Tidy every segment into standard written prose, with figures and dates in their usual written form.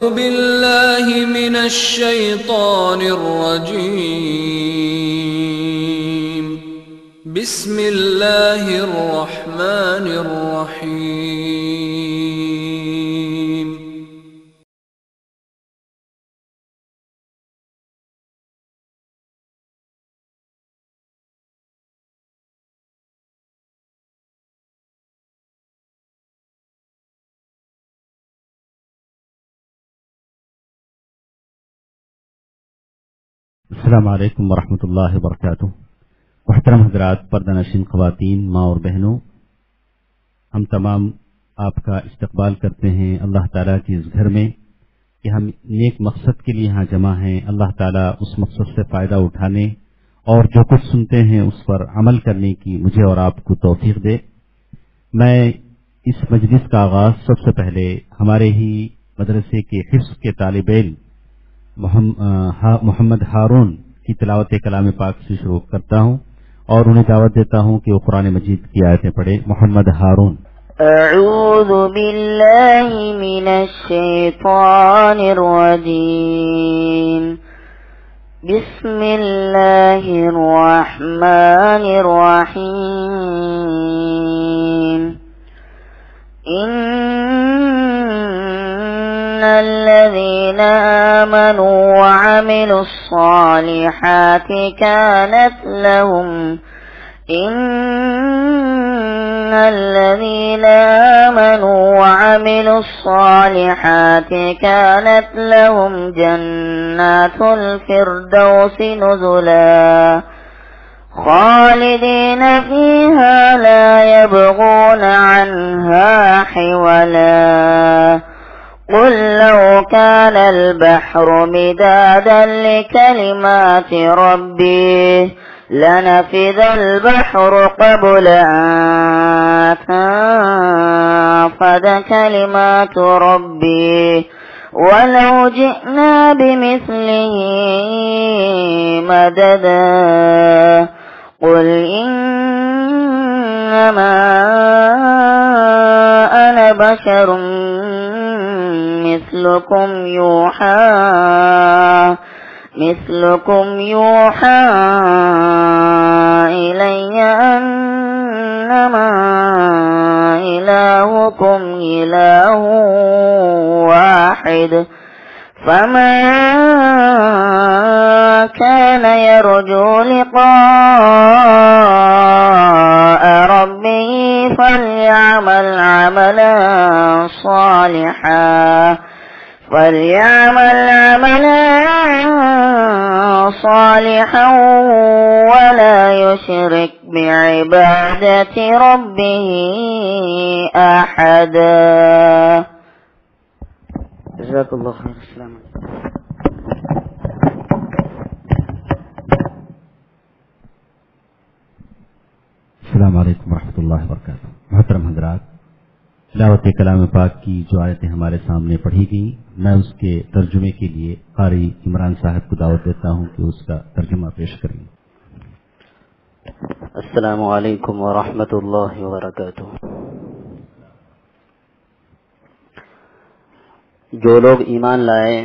بالله من الشيطان الرجيم. بسم الله الرحمن الرحيم. السلام علیکم ورحمۃ اللہ وبرکاتہ. محترم حضرات، پردہ نشین خواتین، ماں اور بہنوں، ہم تمام آپ کا استقبال کرتے ہیں اللہ تعالیٰ کے اس گھر میں کہ ہم نیک مقصد کے لیے یہاں جمع ہیں. اللہ تعالیٰ اس مقصد سے فائدہ اٹھانے اور جو کچھ سنتے ہیں اس پر عمل کرنے کی مجھے اور آپ کو توفیق دے. میں اس مجلس کا آغاز سب سے پہلے ہمارے ہی مدرسے کے حفظ کے طالب علم محمد ہارون کی تلاوت کلام پاک سے شروع کرتا ہوں اور انہیں دعوت دیتا ہوں کہ وہ قرآن مجید کی آیتیں پڑھیں. محمد ہارون. اعوذ باللہ من الشیطان الرجیم. بسم اللہ الرحمن الرحیم. الذين آمنوا وعملوا الصالحات كانت لهم الذين آمنوا وعملوا الصالحات كانت لهم جنات الفردوس نزلا خالدين فيها لا يبغون عنها حولا. قل لو كان البحر مدادا لكلمات ربي لنفذ البحر قبل أن تنفذ كلمات ربي ولو جئنا بمثله مددا. قل إنما أنا بشر مثلكم يوحى إلي أنما إلهكم إله واحد. فمن كان يرجو لقاء ربه فليعمل عملا صالحا ولا يشرك بعبادة ربه أحدا. جزاك الله خير. السلام عليكم. السلام علیکم ورحمۃ اللہ وبرکاتہ. محترم حضرات، تلاوت کلام پاک کی جو آیتیں ہمارے سامنے پڑھی گئیں، میں اس کے ترجمے کے لیے قاری عمران صاحب کو دعوت دیتا ہوں کہ اس کا ترجمہ پیش کریں. السلام علیکم ورحمۃ اللہ وبرکاتہ. جو لوگ ایمان لائے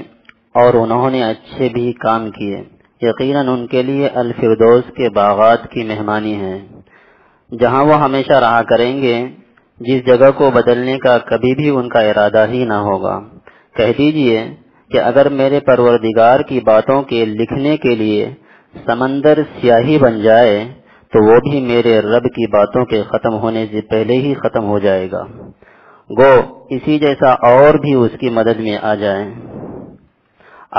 اور انہوں نے اچھے بھی کام کیے، یقیناً ان کے لیے الفردوس کے باغات کی مہمانی ہے، جہاں وہ ہمیشہ رہا کریں گے، جس جگہ کو بدلنے کا کبھی بھی ان کا ارادہ ہی نہ ہوگا. کہہ دیجئے کہ اگر میرے پروردگار کی باتوں کے لکھنے کے لیے سمندر سیاہی بن جائے تو وہ بھی میرے رب کی باتوں کے ختم ہونے سے پہلے ہی ختم ہو جائے گا. گو اسی جیسا اور بھی اس کی مدد میں آ جائیں.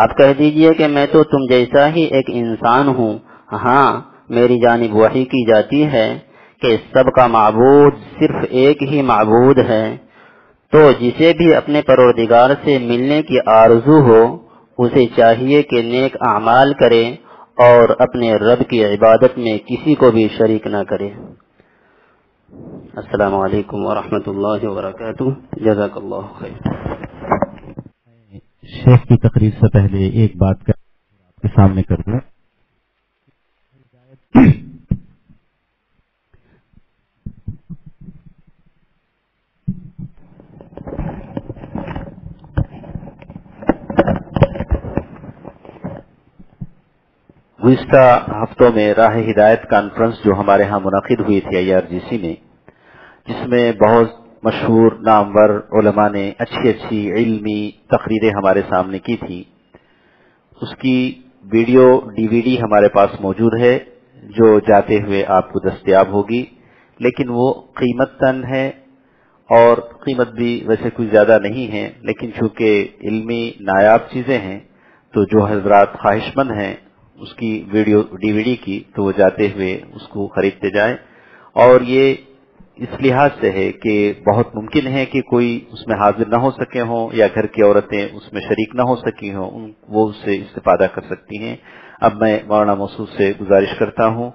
آپ کہہ دیجئے کہ میں تو تم جیسا ہی ایک انسان ہوں. ہاں، میری جانب وحی کی جاتی ہے کہ سب کا معبود صرف ایک ہی معبود ہے. تو جسے بھی اپنے پروردگار سے ملنے کی آرزو ہو اسے چاہیے کہ نیک اعمال کرے اور اپنے رب کی عبادت میں کسی کو بھی شریک نہ کرے. السلام علیکم ورحمۃ اللہ وبرکاتہ. جزاک اللہ خیر. شیخ کی تقریر سے پہلے ایک بات آپ کے سامنے کر دوں. گزشتہ ہفتوں میں راہ ہدایت کانفرنس جو ہمارے ہاں منعقد ہوئی تھی IRGC میں، جس میں بہت مشہور نامور علماء نے اچھی علمی تقریریں ہمارے سامنے کی تھی، اس کی ویڈیو DVD ہمارے پاس موجود ہے جو جاتے ہوئے آپ کو دستیاب ہوگی، لیکن وہ قیمتاً ہے اور قیمت بھی ویسے کچھ زیادہ نہیں ہے، لیکن چونکہ علمی نایاب چیزیں ہیں تو جو حضرات خواہش مند ہیں اس کی ویڈیو DVD کی تو وہ جاتے ہوئے اس کو خریدتے جائیں. اور یہ اس لحاظ سے ہے کہ بہت ممکن ہے کہ کوئی اس میں حاضر نہ ہو سکے ہوں یا گھر کی عورتیں اس میں شریک نہ ہو سکی ہوں، وہ اس سے استفادہ کر سکتی ہیں. اب میں مولانا مسعود سے گزارش کرتا ہوں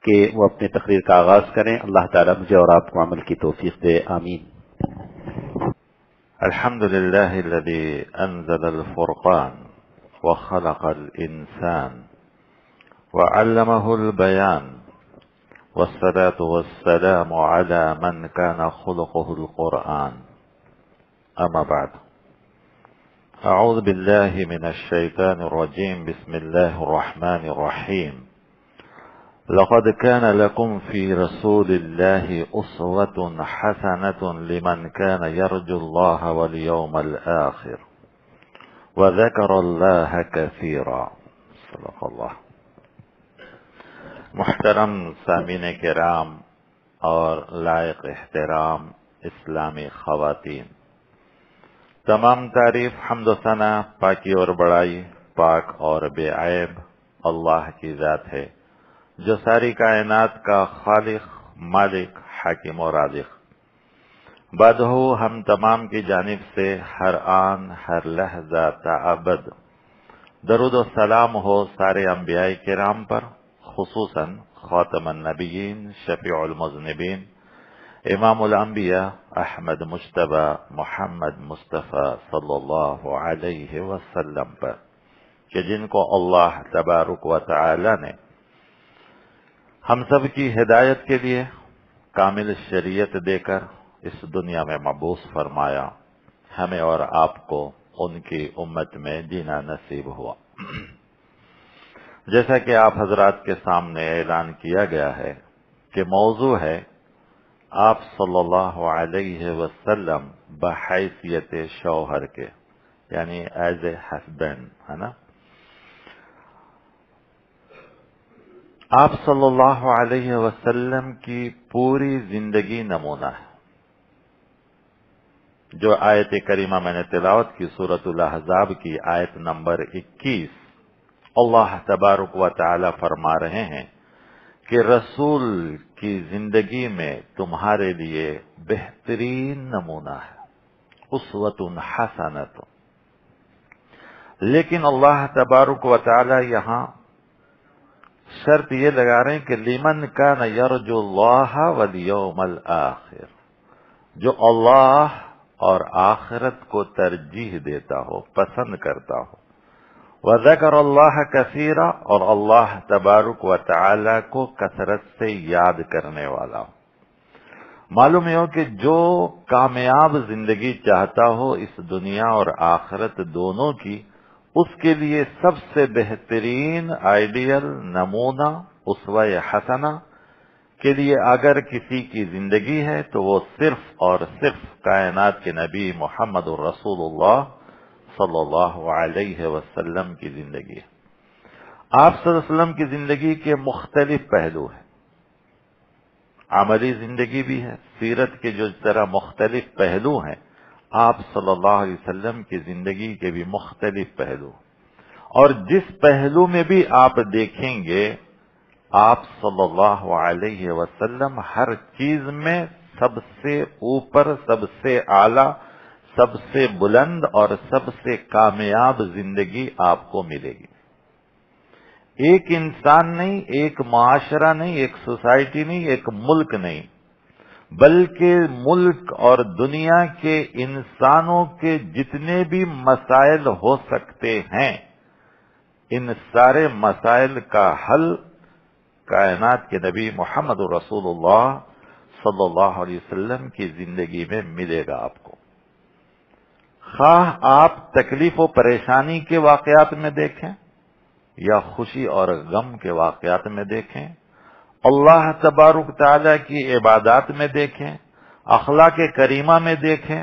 کہ وہ اپنے تقریر کا آغاز کریں. اللہ تعالیٰ مجھے اور آپ کو عمل کی توفیق دے، آمین. الحمد لله الذي أنزل الفرقان وخلق الإنسان وعلمه البيان والصلاة والسلام على من كان خلقه القرآن. أما بعد، أعوذ بالله من الشيطان الرجيم. بسم الله الرحمن الرحيم. لقد كان لكم في رسول الله أسوة حسنة لمن كان يرجو الله واليوم الآخر وذكر الله كثيرا. صدق اللہ. محترم سامعین کرام اور لائق احترام اسلامی خواتین، تمام تعریف، حمد و ثنا، پاکی اور بڑائی پاک اور بے عیب اللہ کی ذات ہے جو ساری کائنات کا خالق، مالک، حاکم و رازق. بعد ہو ہم تمام کی جانب سے ہر آن ہر لحظہ تا ابد درود و سلام ہو سارے انبیاء کرام پر، خصوصاً خاتم النبیین، شفیع المذنبین، امام الانبیاء احمد مجتبی محمد مصطفیٰ صلی اللہ علیہ وسلم پر، کہ جن کو اللہ تبارک و تعالی نے ہم سب کی ہدایت کے لیے کامل شریعت دے کر اس دنیا میں مبعوث فرمایا. ہمیں اور آپ کو ان کی امت میں جینا نصیب ہوا. جیسا کہ آپ حضرات کے سامنے اعلان کیا گیا ہے کہ موضوع ہے آپ صلی اللہ علیہ وسلم بحیثیت شوہر کے، یعنی ایز اے ہسبینڈ، ہے نا. آپ صلی اللہ علیہ وسلم کی پوری زندگی نمونہ ہے. جو آیت کریمہ میں نے تلاوت کی سورۃ الاحزاب کی آیت نمبر 21، اللہ تبارک و تعالی فرما رہے ہیں کہ رسول کی زندگی میں تمہارے لیے بہترین نمونہ ہے، اسوۃ حسنۃ. لیکن اللہ تبارک و تعالی یہاں شرط یہ لگا رہے ہیں کہ لمن کان یرجو اللہ والیوم الآخر، جو اللہ اور آخرت کو ترجیح دیتا ہو، پسند کرتا ہو. وذکر اللہ کثیرا، اور اللہ تبارک و تعالی کو کثرت سے یاد کرنے والا ہو. معلوم ہو کہ جو کامیاب زندگی چاہتا ہو اس دنیا اور آخرت دونوں کی، اس کے لیے سب سے بہترین آئیڈیل نمونہ اسوہ حسنہ کے لیے اگر کسی کی زندگی ہے تو وہ صرف اور صرف کائنات کے نبی محمد الرسول اللہ صلی اللہ علیہ وسلم کی زندگی ہے. آپ صلی اللہ علیہ وسلم کی زندگی کے مختلف پہلو ہیں. عملی زندگی بھی ہے، سیرت کے جو طرح مختلف پہلو ہیں، آپ صلی اللہ علیہ وسلم کی زندگی کے بھی مختلف پہلو، اور جس پہلو میں بھی آپ دیکھیں گے آپ صلی اللہ علیہ وسلم ہر چیز میں سب سے اوپر، سب سے اعلی، سب سے بلند اور سب سے کامیاب زندگی آپ کو ملے گی. ایک انسان نہیں، ایک معاشرہ نہیں، ایک سوسائٹی نہیں، ایک ملک نہیں، بلکہ ملک اور دنیا کے انسانوں کے جتنے بھی مسائل ہو سکتے ہیں، ان سارے مسائل کا حل کائنات کے نبی محمد رسول اللہ صلی اللہ علیہ وسلم کی زندگی میں ملے گا آپ کو. خواہ آپ تکلیف و پریشانی کے واقعات میں دیکھیں، یا خوشی اور غم کے واقعات میں دیکھیں، اللہ تبارک تعالیٰ کی عبادات میں دیکھیں، اخلاق کریمہ میں دیکھیں،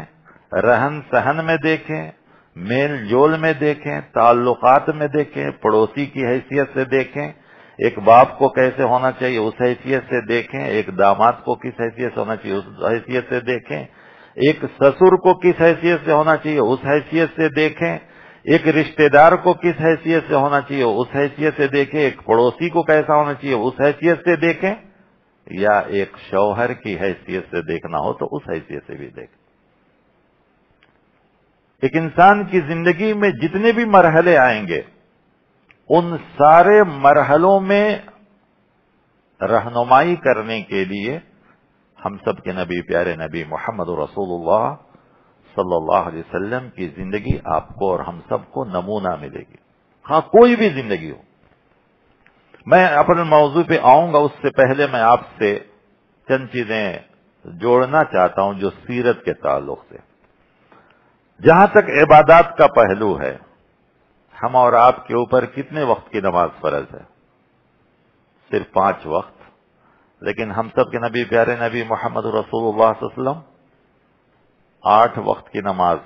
رہن سہن میں دیکھیں، میل جول میں دیکھیں، تعلقات میں دیکھیں، پڑوسی کی حیثیت سے دیکھیں، ایک باپ کو کیسے ہونا چاہیے اس حیثیت سے دیکھیں، ایک داماد کو کس حیثیت سے ہونا چاہیے اس حیثیت سے دیکھیں، ایک سسر کو کس حیثیت سے ہونا چاہیے اس حیثیت سے دیکھیں، ایک رشتہ دار کو کس حیثیت سے ہونا چاہیے اس حیثیت سے دیکھیں، ایک پڑوسی کو کیسا ہونا چاہیے اس حیثیت سے دیکھیں، یا ایک شوہر کی حیثیت سے دیکھنا ہو تو اس حیثیت سے بھی دیکھیں۔ ایک انسان کی زندگی میں جتنے بھی مرحلے آئیں گے ان سارے مرحلوں میں رہنمائی کرنے کے لیے ہم سب کے نبی پیارے نبی محمد رسول اللہ صلی اللہ علیہ وسلم کی زندگی آپ کو اور ہم سب کو نمونہ ملے گی۔ ہاں کوئی بھی زندگی ہو۔ میں اپنے موضوع پہ آؤں گا، اس سے پہلے میں آپ سے چند چیزیں جوڑنا چاہتا ہوں جو سیرت کے تعلق سے۔ جہاں تک عبادات کا پہلو ہے، ہم اور آپ کے اوپر کتنے وقت کی نماز فرض ہے؟ صرف 5 وقت، لیکن ہم سب کے نبی پیارے نبی محمد رسول اللہ صلی اللہ علیہ وسلم 8 وقت کی نماز،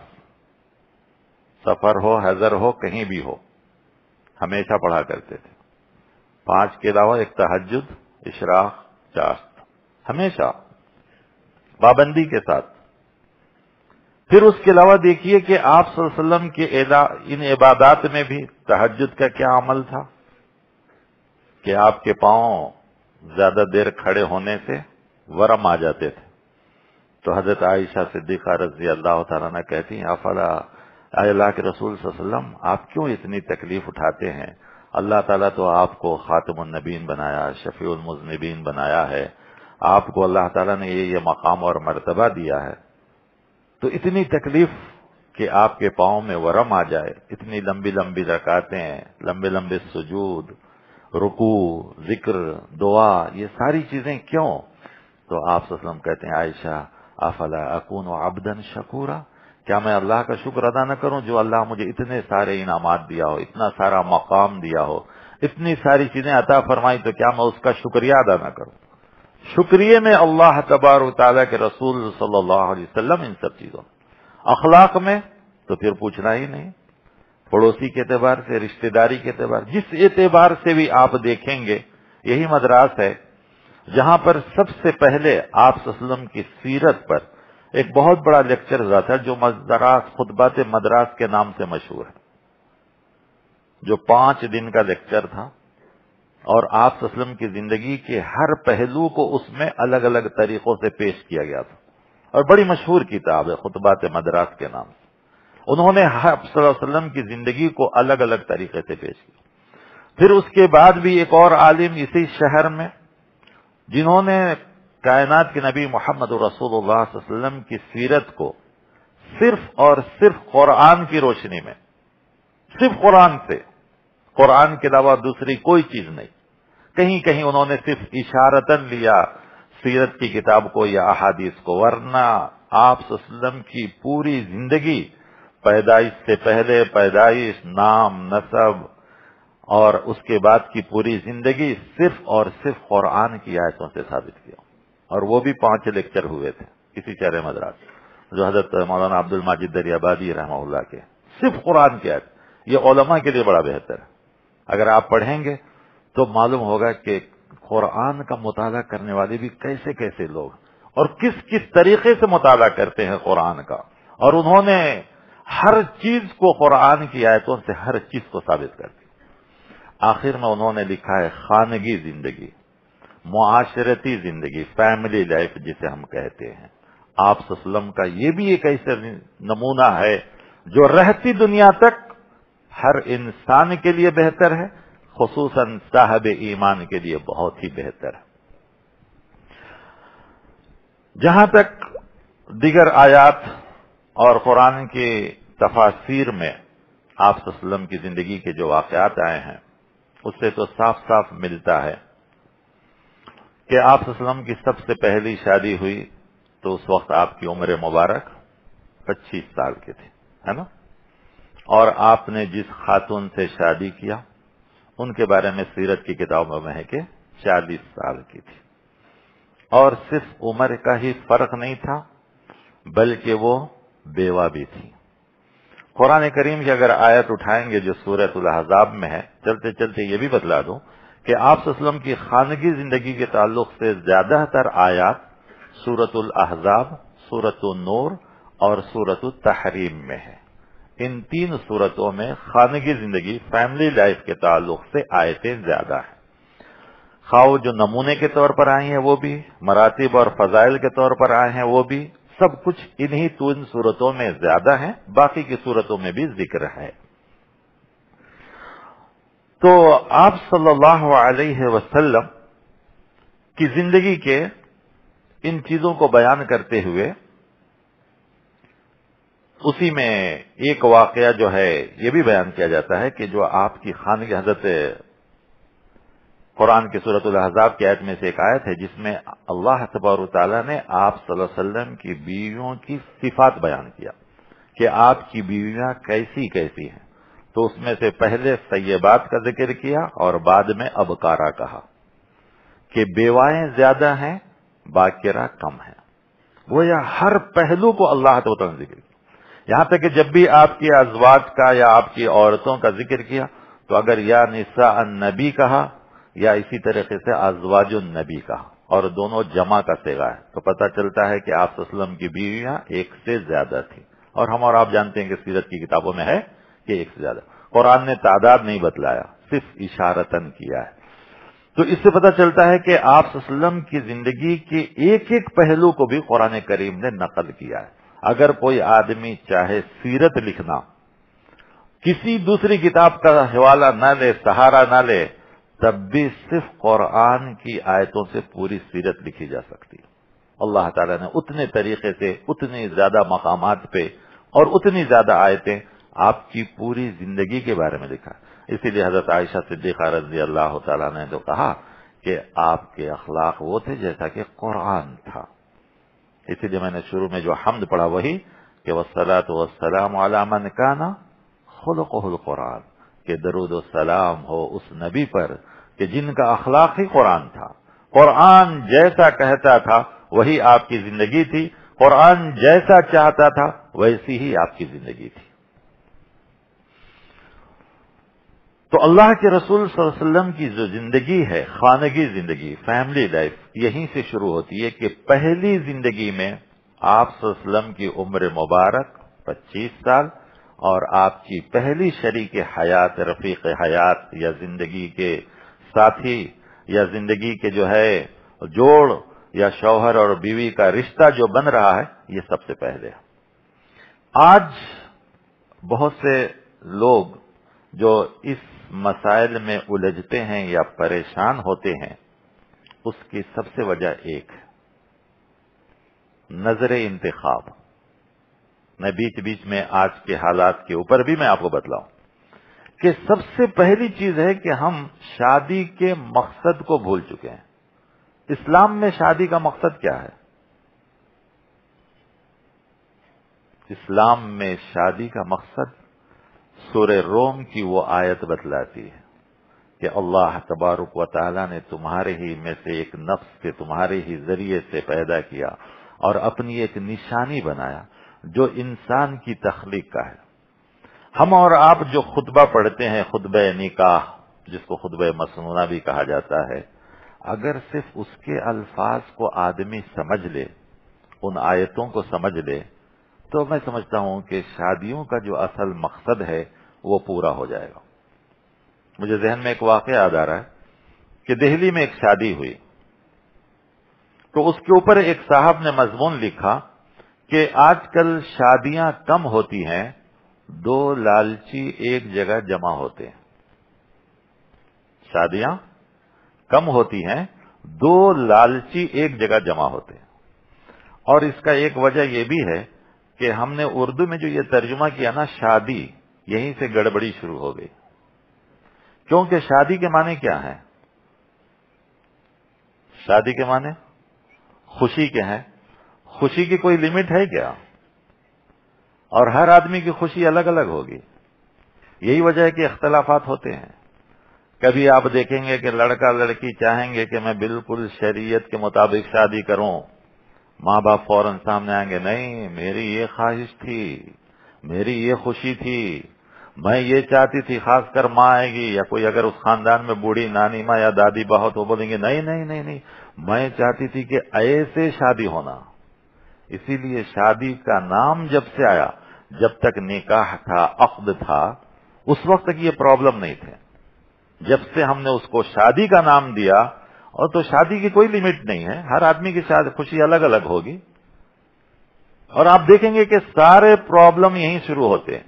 سفر ہو حضر ہو کہیں بھی ہو، ہمیشہ پڑھا کرتے تھے۔ 5 کے علاوہ ایک تہجد، اشراق، چاشت، ہمیشہ پابندی کے ساتھ۔ پھر اس کے علاوہ دیکھیے کہ آپ صلی اللہ علیہ وسلم کے ان عبادات میں بھی تہجد کا کیا عمل تھا کہ آپ کے پاؤں زیادہ دیر کھڑے ہونے سے ورم آ جاتے تھے، تو حضرت عائشہ صدیقہ رضی اللہ تعالیٰ عنہ کہتی ہیں افلا اے اللہ کے رسول صلی اللہ علیہ وسلم آپ کیوں اتنی تکلیف اٹھاتے ہیں؟ اللہ تعالیٰ تو آپ کو خاتم النبیین بنایا، شفیع المذنبین بنایا ہے، آپ کو اللہ تعالیٰ نے یہ مقام اور مرتبہ دیا ہے، تو اتنی تکلیف کہ آپ کے پاؤں میں ورم آ جائے، اتنی لمبی لمبی رکعتیں، لمبے لمبے سجود، رکوع، ذکر، دعا، یہ ساری چیزیں کیوں؟ تو آپ صلی اللہ علیہ وسلم کہتے ہیں عائشہ افلا اکون عبدا شکورا، کیا میں اللہ کا شکر ادا نہ کروں جو اللہ مجھے اتنے سارے انعامات دیا ہو، اتنا سارا مقام دیا ہو، اتنی ساری چیزیں عطا فرمائی، تو کیا میں اس کا شکریہ ادا نہ کروں؟ شکریہ میں اللہ تبارک تعالیٰ کے رسول صلی اللہ علیہ وسلم ان سب چیزوں، اخلاق میں تو پھر پوچھنا ہی نہیں، پڑوسی کے اعتبار سے، رشتہ داری کے اعتبار، جس اعتبار سے بھی آپ دیکھیں گے یہی مدراس ہے جہاں پر سب سے پہلے آپ صلی اللہ علیہ وسلم کی سیرت پر ایک بہت بڑا لیکچر ہوا تھا جو مدراس خطبات مدراس کے نام سے مشہور ہے، جو 5 دن کا لیکچر تھا، اور آپ صلی اللہ علیہ وسلم کی زندگی کے ہر پہلو کو اس میں الگ الگ طریقوں سے پیش کیا گیا تھا، اور بڑی مشہور کتاب ہے خطبات مدراس کے نام سے۔ انہوں نے آپ صلی اللہ علیہ وسلم کی زندگی کو الگ الگ طریقے سے پیش کیا۔ پھر اس کے بعد بھی ایک اور عالم اسی شہر میں جنہوں نے کائنات کے نبی محمد رسول اللہ صلی اللہ علیہ وسلم کی سیرت کو صرف اور صرف قرآن کی روشنی میں، صرف قرآن سے، قرآن کے علاوہ دوسری کوئی چیز نہیں، کہیں کہیں انہوں نے صرف اشارتاً لیا سیرت کی کتاب کو یا احادیث کو، ورنہ آپ صلی اللہ علیہ وسلم کی پوری زندگی پیدائش سے پہلے، پیدائش، نام، نسب اور اس کے بعد کی پوری زندگی صرف اور صرف قرآن کی آیتوں سے ثابت کیا، اور وہ بھی 5 لیکچر ہوئے تھے اسی شہر مدراس جو حضرت مولانا عبد الماجد دریابادی رحمہ اللہ کے، صرف قرآن کی آیت۔ یہ علماء کے لیے بڑا بہتر ہے، اگر آپ پڑھیں گے تو معلوم ہوگا کہ قرآن کا مطالعہ کرنے والے بھی کیسے کیسے لوگ اور کس کس طریقے سے مطالعہ کرتے ہیں قرآن کا، اور انہوں نے ہر چیز کو قرآن کی آیتوں سے ہر چیز کو ثابت کر دی۔ آخر میں انہوں نے لکھا ہے خانگی زندگی، معاشرتی زندگی، فیملی لائف جسے ہم کہتے ہیں۔ آپ صلی اللہ علیہ وسلم کا یہ بھی ایک ایسا نمونہ ہے جو رہتی دنیا تک ہر انسان کے لیے بہتر ہے، خصوصاً صاحب ایمان کے لیے بہت ہی بہتر ہے۔ جہاں تک دیگر آیات اور قرآن کی تفاسیر میں آپ صلی اللہ علیہ وسلم کی زندگی کے جو واقعات آئے ہیں اس سے تو صاف صاف ملتا ہے کہ آپ صلی اللہ علیہ وسلم کی سب سے پہلی شادی ہوئی تو اس وقت آپ کی عمر مبارک 25 سال کی تھی، ہے نا، اور آپ نے جس خاتون سے شادی کیا ان کے بارے میں سیرت کی کتابوں میں ہے کہ 40 سال کی تھی، اور صرف عمر کا ہی فرق نہیں تھا بلکہ وہ بیوہ بھی تھی۔ قرآن کریم کی اگر آیت اٹھائیں گے جو سورۃ الاحزاب میں ہے، چلتے چلتے یہ بھی بتلا دوں کہ آپ صلی اللہ علیہ وسلم کی خانگی زندگی کے تعلق سے زیادہ تر آیات سورۃ الاحزاب، سورۃ النور اور سورۃ التحریم میں ہے۔ ان 3 سورتوں میں خانگی زندگی، فیملی لائف کے تعلق سے آیتیں زیادہ ہیں، خواہ جو نمونے کے طور پر آئی ہیں وہ بھی، مراتب اور فضائل کے طور پر آئے ہیں وہ بھی، سب کچھ انہی 3 سورتوں میں زیادہ ہیں، باقی کی سورتوں میں بھی ذکر ہے۔ تو آپ صلی اللہ علیہ وسلم کی زندگی کے ان چیزوں کو بیان کرتے ہوئے اسی میں ایک واقعہ جو ہے یہ بھی بیان کیا جاتا ہے کہ جو آپ کی خانگی، حضرت قرآن کی سورۃ الاحزاب کی آیت میں سے ایک آیت ہے جس میں اللہ تبارک و تعالیٰ نے آپ صلی اللہ علیہ وسلم کی بیویوں کی صفات بیان کیا کہ آپ کی بیویاں کیسی کیسی ہیں، تو اس میں سے پہلے طیبات کا ذکر کیا اور بعد میں ابکارا کہا کہ بیوائیں زیادہ ہیں، باکرہ کم ہیں۔ وہ ہر پہلو کو اللہ تعالیٰ نے ذکر کیا، یہاں تک کہ جب بھی آپ کی ازواج کا یا آپ کی عورتوں کا ذکر کیا تو اگر یا نساء النبی کہا یا اسی طریقے سے ازواج النبی کہا، اور دونوں جمع کا صیغہ ہے، تو پتہ چلتا ہے کہ آپ صلی اللہ علیہ وسلم کی بیویاں ایک سے زیادہ تھیں، اور ہم اور آپ جانتے ہیں کہ سیرت کی کتابوں میں ہے کہ ایک سے زیادہ۔ قرآن نے تعداد نہیں بتلایا، صرف اشارتاً کیا ہے۔ تو اس سے پتہ چلتا ہے کہ آپ صلی اللہ علیہ وسلم کی زندگی کے ایک ایک پہلو کو بھی قرآن کریم نے نقل کیا ہے۔ اگر کوئی آدمی چاہے سیرت لکھنا، کسی دوسری کتاب کا حوالہ نہ لے، سہارا نہ لے، تب بھی صرف قرآن کی آیتوں سے پوری سیرت لکھی جا سکتی ہے۔ اللہ تعالیٰ نے اتنے طریقے سے، اتنی زیادہ مقامات پہ اور اتنی زیادہ آیتیں آپ کی پوری زندگی کے بارے میں لکھا۔ اسی لیے حضرت عائشہ صدیقہ رضی اللہ تعالیٰ نے تو کہا کہ آپ کے اخلاق وہ تھے جیسا کہ قرآن تھا۔ اسی لیے میں نے شروع میں جو حمد پڑھا وہی کہ والصلاۃ والسلام علی من کان خلقہ القرآن، کہ درود و سلام ہو اس نبی پر کہ جن کا اخلاق ہی قرآن تھا۔ قرآن جیسا کہتا تھا وہی آپ کی زندگی تھی، قرآن جیسا چاہتا تھا ویسی ہی آپ کی زندگی تھی۔ تو اللہ کے رسول صلی اللہ علیہ وسلم کی جو زندگی ہے، خانگی زندگی، فیملی لائف، یہیں سے شروع ہوتی ہے کہ پہلی زندگی میں آپ صلی اللہ علیہ وسلم کی عمر مبارک 25 سال، اور آپ کی پہلی شریک حیات، رفیق حیات یا زندگی کے ساتھی یا زندگی کے جو ہے جوڑ یا شوہر اور بیوی کا رشتہ جو بن رہا ہے، یہ سب سے پہلے ہے۔ آج بہت سے لوگ جو اس مسائل میں الجھتے ہیں یا پریشان ہوتے ہیں، اس کی سب سے وجہ ایک ہے، نظر انتخاب۔ میں بیچ بیچ میں آج کے حالات کے اوپر بھی میں آپ کو بتلاؤں کہ سب سے پہلی چیز ہے کہ ہم شادی کے مقصد کو بھول چکے ہیں۔ اسلام میں شادی کا مقصد کیا ہے؟ اسلام میں شادی کا مقصد سورہ روم کی وہ آیت بتلاتی ہے کہ اللہ تبارک و تعالیٰ نے تمہارے ہی میں سے ایک نفس کے تمہارے ہی ذریعے سے پیدا کیا اور اپنی ایک نشانی بنایا جو انسان کی تخلیق کا ہے۔ ہم اور آپ جو خطبہ پڑھتے ہیں، خطبہ نکاح، جس کو خطبہ مسنونہ بھی کہا جاتا ہے، اگر صرف اس کے الفاظ کو آدمی سمجھ لے، ان آیتوں کو سمجھ لے، تو میں سمجھتا ہوں کہ شادیوں کا جو اصل مقصد ہے وہ پورا ہو جائے گا۔ مجھے ذہن میں ایک واقعہ یاد آ رہا ہے کہ دہلی میں ایک شادی ہوئی، تو اس کے اوپر ایک صاحب نے مضمون لکھا کہ آج کل شادیاں کم ہوتی ہیں، 2 لالچی ایک جگہ جمع ہوتے ہیں۔ شادیاں کم ہوتی ہیں، 2 لالچی ایک جگہ جمع ہوتے ہیں۔ اور اس کا ایک وجہ یہ بھی ہے کہ ہم نے اردو میں جو یہ ترجمہ کیا نا، شادی، یہیں سے گڑبڑی شروع ہو گئی، کیونکہ شادی کے معنی کیا ہے؟ شادی کے معنی خوشی کے ہیں۔ خوشی کی کوئی لمٹ ہے کیا؟ اور ہر آدمی کی خوشی الگ الگ ہوگی، یہی وجہ ہے کہ اختلافات ہوتے ہیں۔ کبھی آپ دیکھیں گے کہ لڑکا لڑکی چاہیں گے کہ میں بالکل شریعت کے مطابق شادی کروں، ماں باپ فوراً سامنے آئیں گے، نہیں میری یہ خواہش تھی، میری یہ خوشی تھی، میں یہ چاہتی تھی. خاص کر ماں آئے گی یا کوئی اگر اس خاندان میں بوڑھی نانی ماں یا دادی بہو تو بولیں گے نہیں نہیں نہیں نہیں، میں چاہتی تھی کہ ایسے شادی ہونا. اسی لیے شادی کا نام جب سے آیا، جب تک نکاح تھا، عقد تھا، اس وقت تک یہ پرابلم نہیں تھے. جب سے ہم نے اس کو شادی کا نام دیا، اور تو شادی کی کوئی لمٹ نہیں ہے، ہر آدمی کی شادی خوشی الگ الگ ہوگی. اور آپ دیکھیں گے کہ سارے پرابلم یہیں شروع ہوتے ہیں،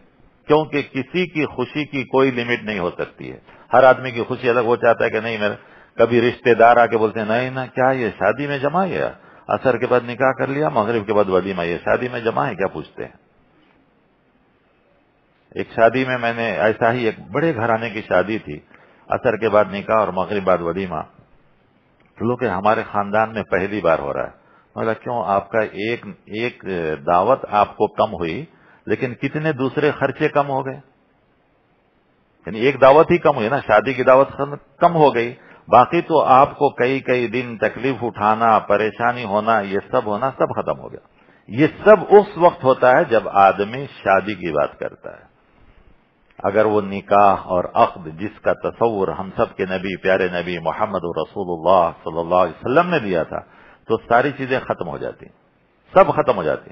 کیونکہ کسی کی خوشی کی کوئی لمٹ نہیں ہو سکتی ہے. ہر آدمی کی خوشی الگ ہو چاہتا ہے کہ نہیں میرا. کبھی رشتہ دار آ کے بولتے ہیں نہیں نا کیا یہ شادی میں جمع ہے، عصر کے بعد نکاح کر لیا، مغرب کے بعد ولیمہ، یہ شادی میں جمع ہے کیا پوچھتے ہیں. ایک شادی میں نے ایسا ہی ایک بڑے گھرانے کی شادی تھی، عصر کے بعد نکاح اور مغرب بعد ولیمہ. لوگ کہ ہمارے خاندان میں پہلی بار ہو رہا ہے. مطلب کیوں آپ کا ایک دعوت آپ کو کم ہوئی لیکن کتنے دوسرے خرچے کم ہو گئے. یعنی ایک دعوت ہی کم ہوئی نا، شادی کی دعوت کم ہو گئی، باقی تو آپ کو کئی دن تکلیف اٹھانا، پریشانی ہونا، یہ سب ہونا سب ختم ہو گیا. یہ سب اس وقت ہوتا ہے جب آدمی شادی کی بات کرتا ہے. اگر وہ نکاح اور عقد جس کا تصور ہم سب کے نبی، پیارے نبی محمد رسول اللہ صلی اللہ علیہ وسلم نے دیا تھا تو ساری چیزیں ختم ہو جاتی، سب ختم ہو جاتی.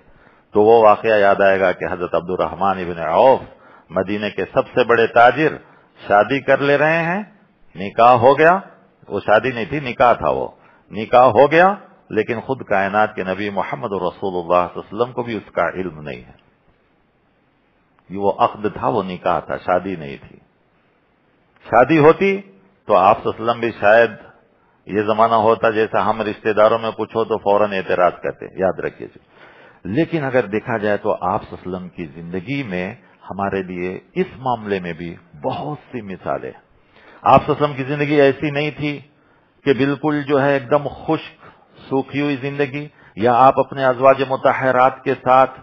تو وہ واقعہ یاد آئے گا کہ حضرت عبد الرحمن ابن عوف مدینے کے سب سے بڑے تاجر شادی کر لے رہے ہیں، نکاح ہو گیا. وہ شادی نہیں تھی، نکاح تھا. وہ نکاح ہو گیا لیکن خود کائنات کے نبی محمد رسول اللہ صلی اللہ علیہ وسلم کو بھی اس کا علم نہیں ہے. وہ عقد تھا، وہ نکاح تھا، شادی نہیں تھی. شادی ہوتی تو آپ صلی اللہ علیہ وسلم بھی شاید یہ زمانہ ہوتا جیسا ہم رشتہ داروں میں کچھ ہو تو فوراً اعتراض کرتے، یاد رکھیے. لیکن اگر دیکھا جائے تو آپ صلی اللہ علیہ وسلم کی زندگی میں ہمارے لیے اس معاملے میں بھی بہت سی مثالیں. آپ صلی اللہ علیہ وسلم کی زندگی ایسی نہیں تھی کہ بالکل جو ہے ایک دم خشک سوکھی ہوئی زندگی، یا آپ اپنے ازواج مطہرات کے ساتھ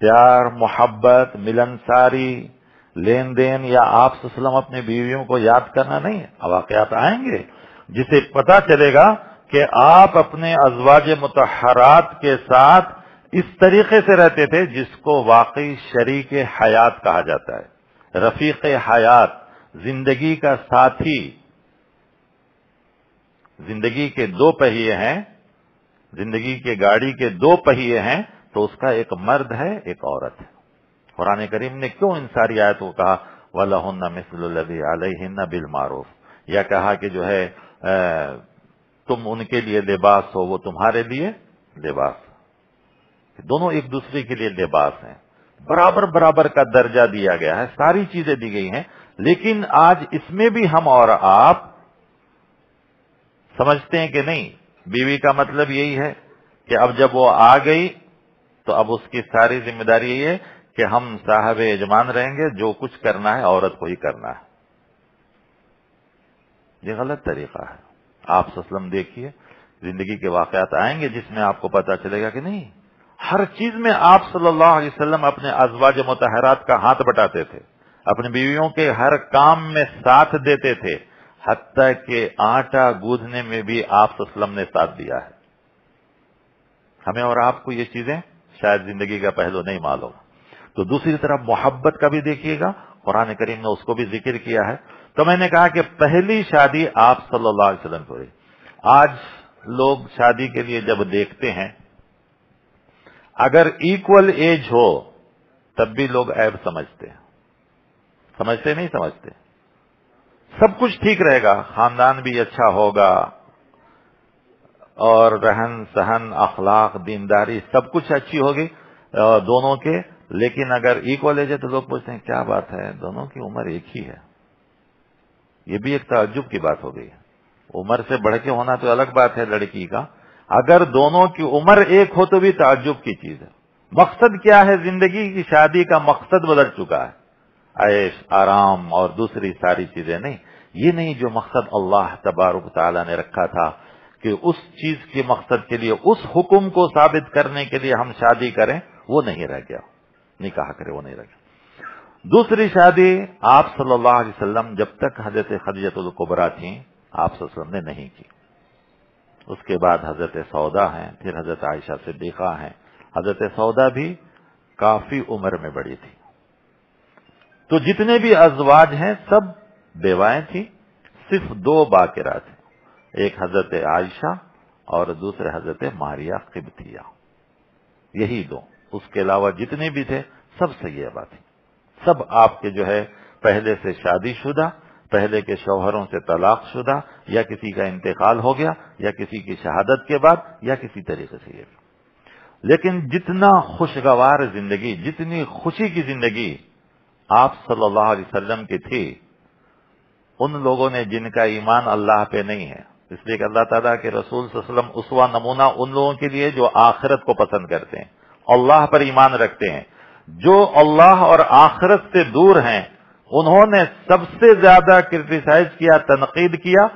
پیار، محبت، ملنساری، لین دین، یا آپ صلی اللہ علیہ وسلم اپنے بیویوں کو یاد کرنا نہیں. واقعات آئیں گے جسے پتا چلے گا کہ آپ اپنے ازواج مطہرات کے ساتھ اس طریقے سے رہتے تھے جس کو واقعی شریک حیات کہا جاتا ہے، رفیق حیات، زندگی کا ساتھی. زندگی کے دو پہیے ہیں، زندگی کے گاڑی کے دو پہیے ہیں، تو اس کا ایک مرد ہے ایک عورت ہے. قرآن کریم نے کیوں ان ساری آیتوں کو کہا وَلَهُنَّ مِثْلُ الَّذِي عَلَيْهِنَّ بِالْمَعْرُوفِ، یا کہا کہ جو ہے تم ان کے لیے لباس ہو، وہ تمہارے لیے لباس. دونوں ایک دوسرے کے لیے لباس ہیں، برابر برابر کا درجہ دیا گیا ہے، ساری چیزیں دی گئی ہیں. لیکن آج اس میں بھی ہم اور آپ سمجھتے ہیں کہ نہیں، بیوی کا مطلب یہی ہے کہ اب جب وہ آ گئی تو اب اس کی ساری ذمہ داری یہی ہے کہ ہم صاحب یجمان رہیں گے، جو کچھ کرنا ہے عورت کو ہی کرنا ہے. یہ غلط طریقہ ہے. آپ صلی اللہ علیہ وسلم دیکھیے، زندگی کے واقعات آئیں گے جس میں آپ کو پتا چلے گا کہ نہیں، ہر چیز میں آپ صلی اللہ علیہ وسلم اپنے ازواج مطہرات کا ہاتھ بٹاتے تھے، اپنی بیویوں کے ہر کام میں ساتھ دیتے تھے، حتیٰ کہ آٹا گوندھنے میں بھی آپ صلی اللہ علیہ وسلم نے ساتھ دیا ہے. ہمیں اور آپ کو یہ چیزیں شاید زندگی کا پہلو نہیں معلوم. تو دوسری طرف محبت کا بھی دیکھیے گا، قرآن کریم نے اس کو بھی ذکر کیا ہے. تو میں نے کہا کہ پہلی شادی آپ صلی اللہ علیہ وسلم کو ہوئی. آج لوگ شادی کے لیے جب دیکھتے ہیں، اگر ایکول ایج ہو تب بھی لوگ عیب سمجھتے ہیں. سمجھتے نہیں سمجھتے؟ سب کچھ ٹھیک رہے گا، خاندان بھی اچھا ہوگا اور رہن سہن، اخلاق، دینداری سب کچھ اچھی ہوگی دونوں کے. لیکن اگر ایکول ایج ہے تو لوگ پوچھتے ہیں کیا بات ہے، دونوں کی عمر ایک ہی ہے. یہ بھی ایک تعجب کی بات ہو گئی ہے. عمر سے بڑھ کے ہونا تو الگ بات ہے لڑکی کا، اگر دونوں کی عمر ایک ہو تو بھی تعجب کی چیز ہے. مقصد کیا ہے زندگی کی؟ شادی کا مقصد بدل چکا ہے، عیش آرام اور دوسری ساری چیزیں نہیں. یہ نہیں جو مقصد اللہ تبارک تعالیٰ نے رکھا تھا کہ اس چیز کے مقصد کے لیے، اس حکم کو ثابت کرنے کے لیے ہم شادی کریں، وہ نہیں رہ گیا. نکاح کرے وہ نہیں رہ گیا. دوسری شادی آپ صلی اللہ علیہ وسلم جب تک حضرت خدیجہ الکبریٰ تھیں آپ صلی اللہ علیہ وسلم نے نہیں کی. اس کے بعد حضرت سودا ہیں، پھر حضرت عائشہ صدیقہ ہیں. حضرت سودا بھی کافی عمر میں بڑی تھی. تو جتنے بھی ازواج ہیں سب بیوائیں تھیں، صرف 2 باکرہ تھے، ایک حضرت عائشہ اور دوسرے حضرت ماریہ قبطیہ، یہی 2. اس کے علاوہ جتنے بھی تھے سب سیبہ تھیں، سب آپ کے جو ہے پہلے سے شادی شدہ، پہلے کے شوہروں سے طلاق شدہ، یا کسی کا انتقال ہو گیا، یا کسی کی شہادت کے بعد، یا کسی طریقے سے یہ. لیکن جتنا خوشگوار زندگی، جتنی خوشی کی زندگی آپ صلی اللہ علیہ وسلم کی تھی، ان لوگوں نے جن کا ایمان اللہ پہ نہیں ہے، اس لیے کہ اللہ تعالیٰ کے رسول صلی اللہ علیہ وسلم اسوہ نمونہ ان لوگوں کے لیے جو آخرت کو پسند کرتے ہیں، اللہ پر ایمان رکھتے ہیں. جو اللہ اور آخرت سے دور ہیں انہوں نے سب سے زیادہ کرٹیسائز کیا، تنقید کیا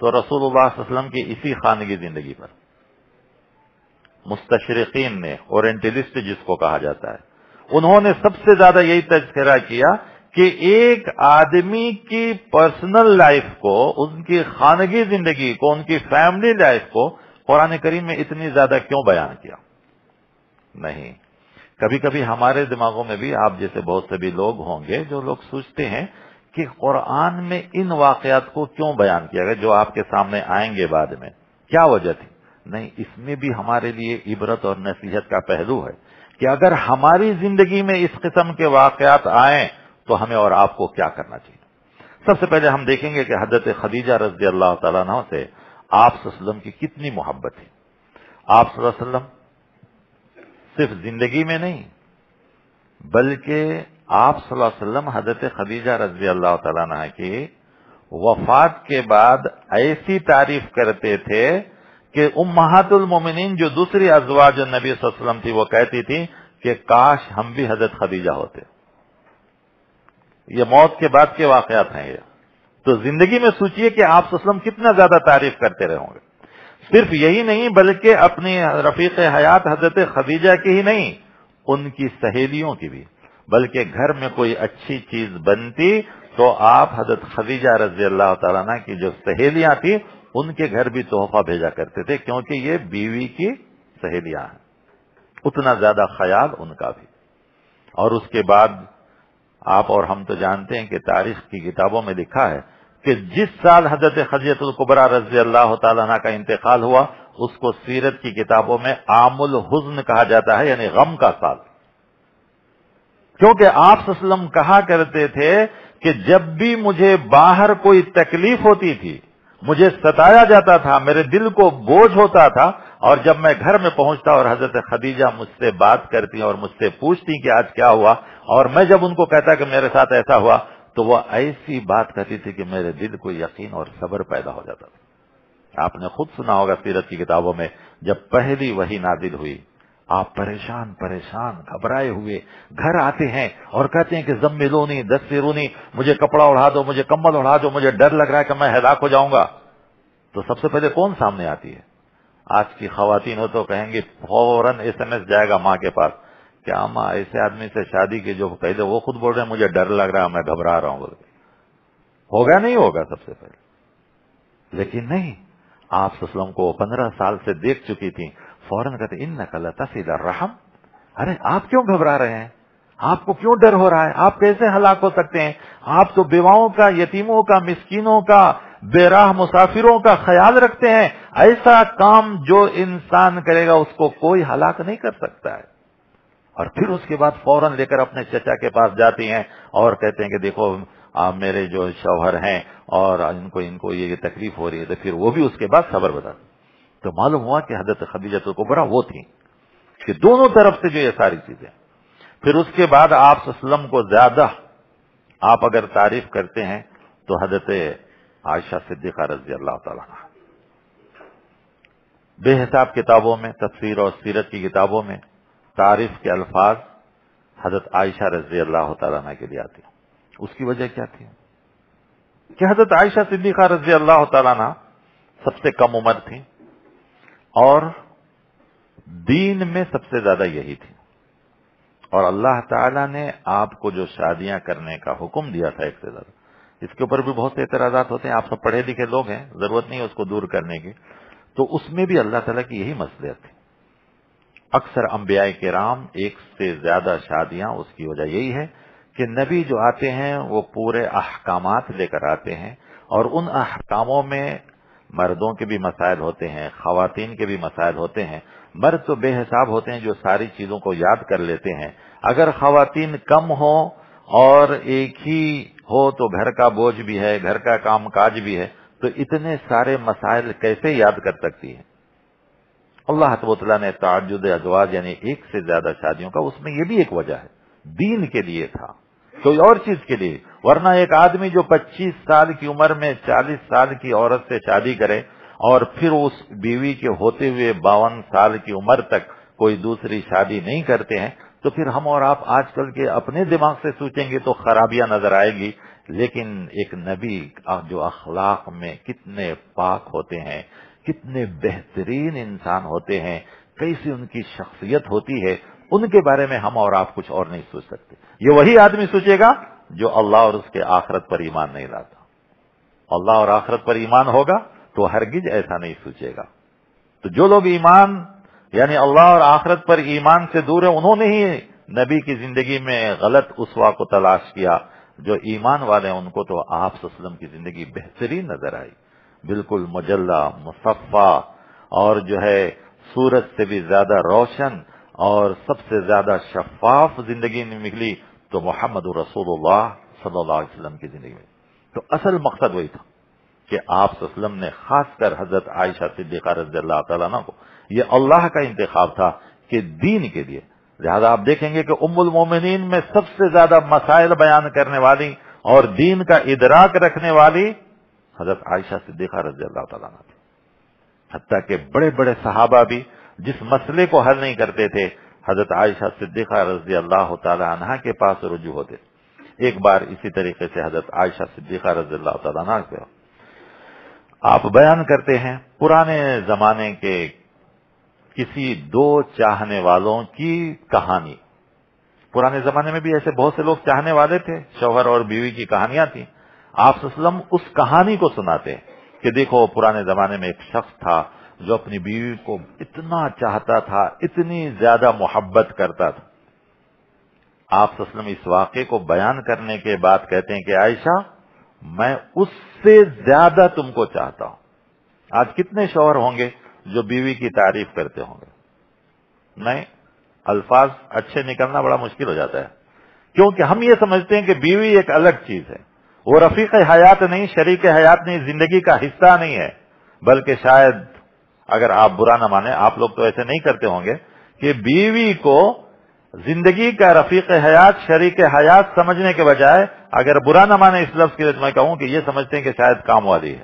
تو رسول اللہ صلی اللہ علیہ وسلم کی اسی خانگی زندگی پر. مستشرقین نے، اورینٹلسٹ جس کو کہا جاتا ہے، انہوں نے سب سے زیادہ یہی تذکرہ کیا کہ ایک آدمی کی پرسنل لائف کو، ان کی خانگی زندگی کو، ان کی فیملی لائف کو قرآن کریم میں اتنی زیادہ کیوں بیان کیا. نہیں، کبھی کبھی ہمارے دماغوں میں بھی آپ جیسے بہت سے بھی لوگ ہوں گے جو لوگ سوچتے ہیں کہ قرآن میں ان واقعات کو کیوں بیان کیا گیا جو آپ کے سامنے آئیں گے بعد میں، کیا وجہ تھی. نہیں، اس میں بھی ہمارے لیے عبرت اور نصیحت کا پہلو ہے کہ اگر ہماری زندگی میں اس قسم کے واقعات آئیں تو ہمیں اور آپ کو کیا کرنا چاہیے. سب سے پہلے ہم دیکھیں گے کہ حضرت خدیجہ رضی اللہ تعالیٰ عنہ سے آپ صلی اللہ علیہ وسلم کی کتنی محبت ہے. آپ صلی اللہ علیہ وسلم صرف زندگی میں نہیں بلکہ آپ صلی اللہ علیہ وسلم حضرت خدیجہ رضی اللہ تعالیٰ عنہ کی وفات کے بعد ایسی تعریف کرتے تھے کہ امہات المومنین جو دوسری ازواج نبی صلی اللہ علیہ وسلم تھی وہ کہتی تھی کہ کاش ہم بھی حضرت خدیجہ ہوتے. یہ موت کے بعد کے واقعات ہیں. یہ تو زندگی میں سوچئے کہ آپ صلی اللہ علیہ وسلم کتنا زیادہ تعریف کرتے رہے ہوں گے. صرف یہی نہیں بلکہ اپنی رفیق حیات حضرت خدیجہ کی ہی نہیں، ان کی سہیلیوں کی بھی، بلکہ گھر میں کوئی اچھی چیز بنتی تو آپ حضرت خدیجہ رضی اللہ تعالیٰ عنہ کی جو سہیلیاں تھیں ان کے گھر بھی تحفہ بھیجا کرتے تھے، کیونکہ یہ بیوی کی سہیلیاں ہیں. اتنا زیادہ خیال ان کا بھی. اور اس کے بعد آپ اور ہم تو جانتے ہیں کہ تاریخ کی کتابوں میں لکھا ہے کہ جس سال حضرت خدیجہ الکبریٰ رضی اللہ تعالیٰ عنہ کا انتقال ہوا اس کو سیرت کی کتابوں میں عام الحزن کہا جاتا ہے، یعنی غم کا سال. کیونکہ آپ صلی اللہ علیہ وسلم کہا کرتے تھے کہ جب بھی مجھے باہر کوئی تکلیف ہوتی تھی، مجھے ستایا جاتا تھا، میرے دل کو بوجھ ہوتا تھا، اور جب میں گھر میں پہنچتا اور حضرت خدیجہ مجھ سے بات کرتی اور مجھ سے پوچھتی کہ آج کیا ہوا، اور میں جب ان کو کہتا کہ میرے ساتھ ایسا ہوا تو وہ ایسی بات کہتی تھی کہ میرے دل کو یقین اور صبر پیدا ہو جاتا تھا. آپ نے خود سنا ہوگا سیرت کی کتابوں میں جب پہلی وحی نازل ہوئی آپ پریشان گھبرائے ہوئے گھر آتے ہیں اور کہتے ہیں کہ زملونی دثرونی، مجھے کپڑا اڑا دو، مجھے کمبل اڑا دو، مجھے ڈر لگ رہا ہے کہ میں ہلاک ہو جاؤں گا. تو سب سے پہلے کون سامنے آتی ہے؟ آج کی خواتین ہو تو کہیں گے فوراً SMS جائے گا ماں کے پاس، کیا ماں ایسے آدمی سے شادی کی جو پہلے وہ خود بول رہے ہیں مجھے ڈر لگ رہا ہے، میں گھبرا رہا ہوں بول کے. ہوگا نہیں ہوگا سب سے پہلے. لیکن نہیں، آپ صلی اللہ علیہ وسلم کو 15 سال سے دیکھ چکی تھی، فوراً کہتے انک لتصل الرحم. ارے آپ کیوں گھبرا رہے ہیں؟ آپ کو کیوں ڈر ہو رہا ہے؟ آپ کیسے ہلاک ہو سکتے ہیں؟ آپ تو بیواؤں کا، یتیموں کا، مسکینوں کا، بے راہ مسافروں کا خیال رکھتے ہیں. ایسا کام جو انسان کرے گا اس کو کوئی ہلاک نہیں کر سکتا ہے. اور پھر اس کے بعد فوراً لے کر اپنے چچا کے پاس جاتی ہیں اور کہتے ہیں کہ دیکھو میرے جو شوہر ہیں اور ان کو یہ تکلیف ہو رہی ہے. تو پھر وہ بھی اس کے بعد خبر بتاتے. تو معلوم ہوا کہ حضرت خدیجہ الکبریٰ وہ تھی کہ دونوں طرف سے جو یہ ساری چیزیں. پھر اس کے بعد آپ صلی اللہ علیہ وسلم کو زیادہ آپ اگر تعریف کرتے ہیں تو حضرت عائشہ صدیقہ رضی اللہ تعالیٰ عنہ. بے حساب کتابوں میں، تفسیر اور سیرت کی کتابوں میں تعریف کے الفاظ حضرت عائشہ رضی اللہ تعالیٰ عنہ کے لیے آتے ہیں. اس کی وجہ کیا تھی کہ حضرت عائشہ صدیقہ رضی اللہ تعالیٰ عنہ سب سے کم عمر تھی اور دین میں سب سے زیادہ یہی تھی. اور اللہ تعالیٰ نے آپ کو جو شادیاں کرنے کا حکم دیا تھا ایک سے زیادہ، اس کے اوپر بھی بہت سے اعتراضات ہوتے ہیں، آپ سب پڑھے لکھے لوگ ہیں، ضرورت نہیں ہے اس کو دور کرنے کی، تو اس میں بھی اللہ تعالیٰ کی یہی مصلحت تھی۔ اکثر انبیاء کرام ایک سے زیادہ شادیاں، اس کی وجہ یہی ہے کہ نبی جو آتے ہیں وہ پورے احکامات لے کر آتے ہیں، اور ان احکاموں میں مردوں کے بھی مسائل ہوتے ہیں، خواتین کے بھی مسائل ہوتے ہیں۔ مرد تو بے حساب ہوتے ہیں جو ساری چیزوں کو یاد کر لیتے ہیں، اگر خواتین کم ہو اور ایک ہی ہو تو گھر کا بوجھ بھی ہے، گھر کا کام کاج بھی ہے، تو اتنے سارے مسائل کیسے یاد کر سکتی ہے؟ اللہ تعالیٰ نے تعدد ازواج یعنی ایک سے زیادہ شادیوں کا، اس میں یہ بھی ایک وجہ ہے، دین کے لیے تھا، کوئی اور چیز کے لیے۔ ورنہ ایک آدمی جو 25 سال کی عمر میں 40 سال کی عورت سے شادی کرے اور پھر اس بیوی کے ہوتے ہوئے 52 سال کی عمر تک کوئی دوسری شادی نہیں کرتے ہیں، تو پھر ہم اور آپ آج کل کے اپنے دماغ سے سوچیں گے تو خرابیاں نظر آئے گی، لیکن ایک نبی جو اخلاق میں کتنے پاک ہوتے ہیں، کتنے بہترین انسان ہوتے ہیں، کیسی ان کی شخصیت ہوتی ہے، ان کے بارے میں ہم اور آپ کچھ اور نہیں سوچ سکتے۔ یہ وہی آدمی سوچے گا جو اللہ اور اس کے آخرت پر ایمان نہیں لاتا۔ اللہ اور آخرت پر ایمان ہوگا تو ہرگز ایسا نہیں سوچے گا۔ تو جو لوگ ایمان یعنی اللہ اور آخرت پر ایمان سے دور ہیں، انہوں نے ہی نبی کی زندگی میں غلط اسوا کو تلاش کیا۔ جو ایمان والے ہیں ان کو تو آپ صلی اللہ علیہ وسلم کی زندگی بہترین نظر آئی، بالکل مجلہ مصفہ، اور جو ہے سورج سے بھی زیادہ روشن اور سب سے زیادہ شفاف زندگی نکلی تو محمد رسول اللہ صلی اللہ علیہ وسلم کی زندگی میں۔ تو اصل مقصد وہی تھا کہ آپ صلی اللہ علیہ وسلم نے خاص کر حضرت عائشہ صدیقہ رضی اللہ تعالیٰ عنہ کو، یہ اللہ کا انتخاب تھا کہ دین کے لیے، لہذا آپ دیکھیں گے کہ ام المومنین میں سب سے زیادہ مسائل بیان کرنے والی اور دین کا ادراک رکھنے والی حضرت عائشہ صدیقہ رضی اللہ تعالیٰ عنہ تھی۔ حتیٰ کہ بڑے بڑے صحابہ بھی جس مسئلے کو حل نہیں کرتے تھے، حضرت عائشہ صدیقہ رضی اللہ تعالی عنہا کے پاس رجوع ہوتے۔ ایک بار اسی طریقے سے حضرت عائشہ صدیقہ رضی اللہ تعالی عنہا کے آپ بیان کرتے ہیں پرانے زمانے کے کسی دو چاہنے والوں کی کہانی۔ پرانے زمانے میں بھی ایسے بہت سے لوگ چاہنے والے تھے، شوہر اور بیوی کی کہانیاں تھیں۔ آپ صلی اللہ علیہ وسلم اس کہانی کو سناتے کہ دیکھو پرانے زمانے میں ایک شخص تھا جو اپنی بیوی کو اتنا چاہتا تھا، اتنی زیادہ محبت کرتا تھا۔ آپ صلی اللہ علیہ وسلم اس واقعے کو بیان کرنے کے بعد کہتے ہیں کہ عائشہ میں اس سے زیادہ تم کو چاہتا ہوں۔ آج کتنے شوہر ہوں گے جو بیوی کی تعریف کرتے ہوں گے؟ نہیں، الفاظ اچھے نکلنا بڑا مشکل ہو جاتا ہے، کیونکہ ہم یہ سمجھتے ہیں کہ بیوی ایک الگ چیز ہے، وہ رفیق حیات نہیں، شریک حیات نہیں، زندگی کا حصہ نہیں ہے، بلکہ شاید اگر آپ برا نہ مانیں، آپ لوگ تو ایسے نہیں کرتے ہوں گے کہ بیوی کو زندگی کا رفیق حیات، شریک حیات سمجھنے کے بجائے اگر برا نہ مانے اس لفظ کے لیے میں کہوں کہ یہ سمجھتے ہیں کہ شاید کام والی ہے،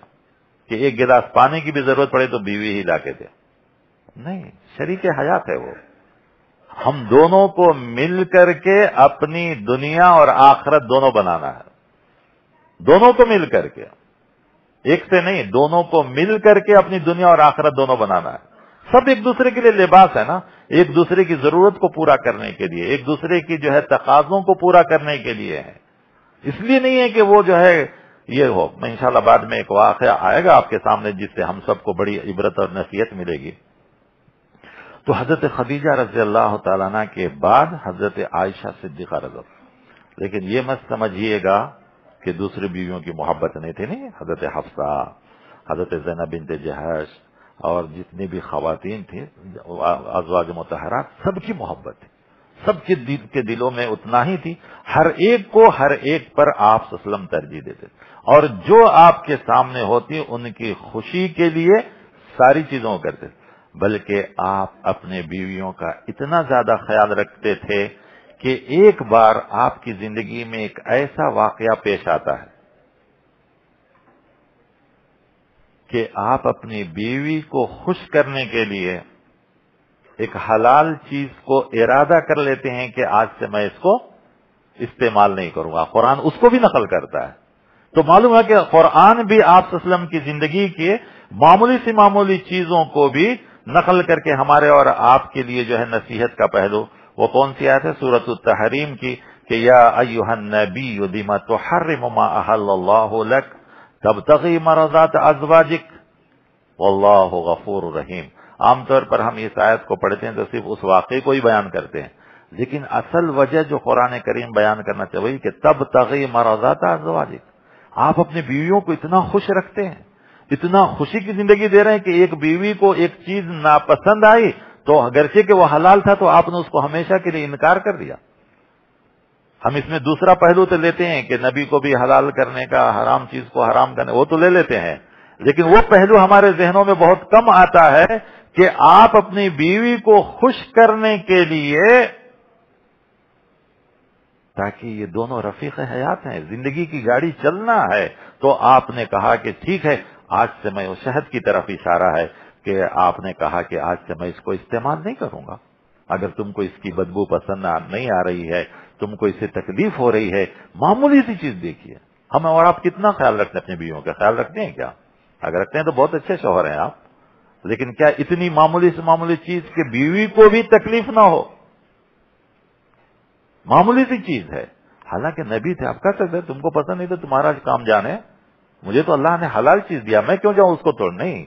کہ ایک گلاس پانی کی بھی ضرورت پڑے تو بیوی ہی لا کے دے۔ نہیں، شریک حیات ہے وہ۔ ہم دونوں کو مل کر کے اپنی دنیا اور آخرت دونوں بنانا ہے، دونوں کو مل کر کے، ایک سے نہیں، دونوں کو مل کر کے اپنی دنیا اور آخرت دونوں بنانا ہے۔ سب ایک دوسرے کے لیے لباس ہے نا، ایک دوسرے کی ضرورت کو پورا کرنے کے لیے، ایک دوسرے کی جو ہے تقاضوں کو پورا کرنے کے لیے ہے، اس لیے نہیں ہے کہ وہ جو ہے یہ ہو۔ میں انشاءاللہ بعد میں ایک واقعہ آئے گا آپ کے سامنے جس سے ہم سب کو بڑی عبرت اور نصیحت ملے گی۔ تو حضرت خدیجہ رضی اللہ تعالیٰ عنہ کے بعد حضرت عائشہ صدیقہ رضی اللہ، لیکن یہ مت سمجھیے گا کہ دوسری بیویوں کی محبت نہیں تھی، نہیں، حضرت حفصہ، حضرت زینب بنت جہش اور جتنی بھی خواتین تھیں ازواج مطہرات، سب کی محبت تھی، سب کے دلوں میں اتنا ہی تھی، ہر ایک کو ہر ایک پر آپ صلی اللہ علیہ وسلم ترجیح دیتے، اور جو آپ کے سامنے ہوتی ان کی خوشی کے لیے ساری چیزوں کو کرتے، بلکہ آپ اپنے بیویوں کا اتنا زیادہ خیال رکھتے تھے کہ ایک بار آپ کی زندگی میں ایک ایسا واقعہ پیش آتا ہے کہ آپ اپنی بیوی کو خوش کرنے کے لیے ایک حلال چیز کو ارادہ کر لیتے ہیں کہ آج سے میں اس کو استعمال نہیں کروں گا۔ قرآن اس کو بھی نقل کرتا ہے، تو معلوم ہے کہ قرآن بھی آپ صلی اللہ علیہ وسلم کی زندگی کے معمولی سی معمولی چیزوں کو بھی نقل کر کے ہمارے اور آپ کے لیے جو ہے نصیحت کا پہلو وہ کون سی آیت ہے؟ سورۃ التحریم کی کہ یا ایھا النبی لم تحرم ما احل اللہ لک تبتغی مرضات ازواجک واللہ غفور رحیم. عام طور پر ہم اس آیت کو پڑھتے ہیں تو صرف اس واقعے کو ہی بیان کرتے ہیں، لیکن اصل وجہ جو قرآن کریم بیان کرنا چاہیے کہ تبتغی مرضات ازواجک، آپ اپنی بیویوں کو اتنا خوش رکھتے ہیں، اتنا خوشی کی زندگی دے رہے ہیں کہ ایک بیوی کو ایک چیز ناپسند آئی تو اگرچہ کہ وہ حلال تھا تو آپ نے اس کو ہمیشہ کے لیے انکار کر دیا. ہم اس میں دوسرا پہلو تو لیتے ہیں کہ نبی کو بھی حلال کرنے کا، حرام چیز کو حرام کرنے، وہ تو لے لیتے ہیں، لیکن وہ پہلو ہمارے ذہنوں میں بہت کم آتا ہے کہ آپ اپنی بیوی کو خوش کرنے کے لیے، تاکہ یہ دونوں رفیق حیات ہیں، زندگی کی گاڑی چلنا ہے، تو آپ نے کہا کہ ٹھیک ہے آج سے میں، شہد کی طرف اشارہ ہے کہ آپ نے کہا کہ آج سے میں اس کو استعمال نہیں کروں گا. اگر تم کو اس کی بدبو پسند نہیں آ رہی ہے، تم کو اس سے تکلیف ہو رہی ہے، معمولی سی چیز دیکھیے. ہم اور آپ کتنا خیال رکھتے ہیں اپنی بیویوں کا؟ خیال رکھتے ہیں کیا؟ اگر رکھتے ہیں تو بہت اچھے شوہر ہیں آپ، لیکن کیا اتنی معمولی سے معمولی چیز کہ بیوی کو بھی تکلیف نہ ہو، معمولی سی چیز ہے. حالانکہ نبی تھے، آپ کہہ سکتے تم کو پسند نہیں تو تمہارا کام جانے، مجھے تو اللہ نے حلال چیز دیا، میں کیوں جاؤں اس کو توڑ. نہیں،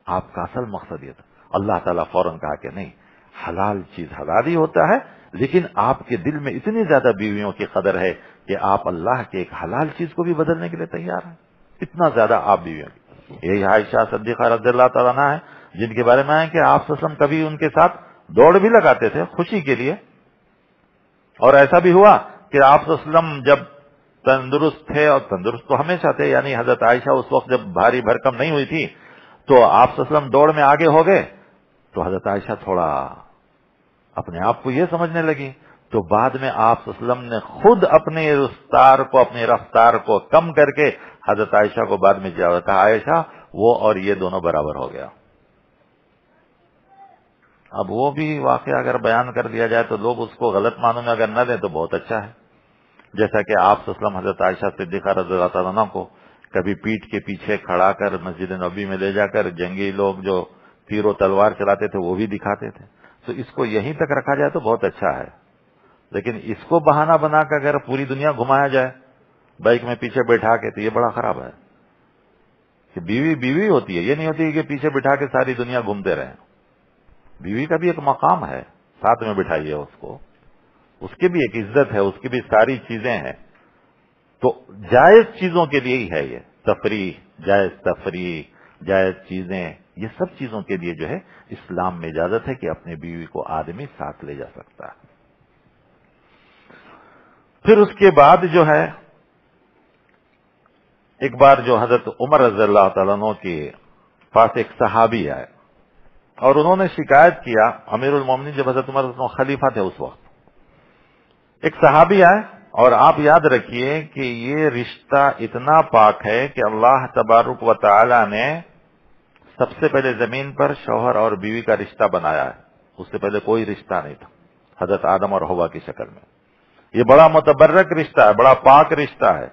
آپ کا اصل مقصد یہ تھا. اللہ تعالیٰ فوراً کہا کہ نہیں، حلال چیز حلال ہی ہوتا ہے، لیکن آپ کے دل میں اتنی زیادہ بیویوں کی قدر ہے کہ آپ اللہ کے ایک حلال چیز کو بھی بدلنے کے لیے تیار ہیں. اتنا زیادہ آپ بیویوں کی. یہی عائشہ صدیقہ رضی اللہ تعالیٰ عنہا ہے جن کے بارے میں ہے کہ آپ صلی اللہ علیہ وسلم کبھی ان کے ساتھ دوڑ بھی لگاتے تھے خوشی کے لیے. اور ایسا بھی ہوا کہ آپ صلی اللہ علیہ وسلم جب تندرست تھے، اور تندرست تو ہمیشہ تھے، یعنی حضرت عائشہ اس وقت جب بھاری بھرکم نہیں ہوئی تھی تو آپ صلی اللہ علیہ وسلم دوڑ میں آگے ہو گئے تو حضرت عائشہ تھوڑا اپنے آپ کو یہ سمجھنے لگی، تو بعد میں آپ صلی اللہ علیہ وسلم نے خود اپنی رفتار کو کم کر کے حضرت عائشہ کو بعد میں کہا عائشہ وہ اور یہ دونوں برابر ہو گیا. اب وہ بھی واقعہ اگر بیان کر دیا جائے تو لوگ اس کو غلط معنوں میں اگر نہ دیں تو بہت اچھا ہے. جیسا کہ آپ صلی اللہ علیہ وسلم حضرت عائشہ صدیقہ رضی اللہ تعالیٰ عنہ کو کبھی پیٹھ کے پیچھے کھڑا کر مسجد نبی میں لے جا کر جنگی لوگ جو تیر و تلوار چلاتے تھے وہ بھی دکھاتے تھے. تو اس کو یہیں تک رکھا جائے تو بہت اچھا ہے، لیکن اس کو بہانہ بنا کر اگر پوری دنیا گھمایا جائے بائک میں پیچھے بیٹھا کے تو یہ بڑا خراب ہے. کہ بیوی بیوی ہوتی ہے، یہ نہیں ہوتی کہ پیچھے بٹھا کے ساری دنیا گھومتے رہیں. بیوی کا بھی ایک مقام ہے، ساتھ میں بٹھائیے اس کو، اس کی بھی ایک عزت ہے، اس کی بھی ساری چیزیں ہیں. تو جائز چیزوں کے لیے ہی ہے یہ تفریح، جائز چیزیں، یہ سب چیزوں کے لیے جو ہے اسلام میں اجازت ہے کہ اپنے بیوی کو آدمی ساتھ لے جا سکتا ہے. پھر اس کے بعد جو ہے ایک بار جو حضرت عمر رضی اللہ تعالیٰ عنہ کے پاس ایک صحابی آئے اور انہوں نے شکایت کیا. امیر المومنین جب حضرت عمر رضی اللہ خلیفہ تھے اس وقت، ایک صحابی آئے، اور آپ یاد رکھیے کہ یہ رشتہ اتنا پاک ہے کہ اللہ تبارک و تعالی نے سب سے پہلے زمین پر شوہر اور بیوی کا رشتہ بنایا ہے. اس سے پہلے کوئی رشتہ نہیں تھا حضرت آدم اور حوا کی شکل میں. یہ بڑا متبرک رشتہ ہے، بڑا پاک رشتہ ہے.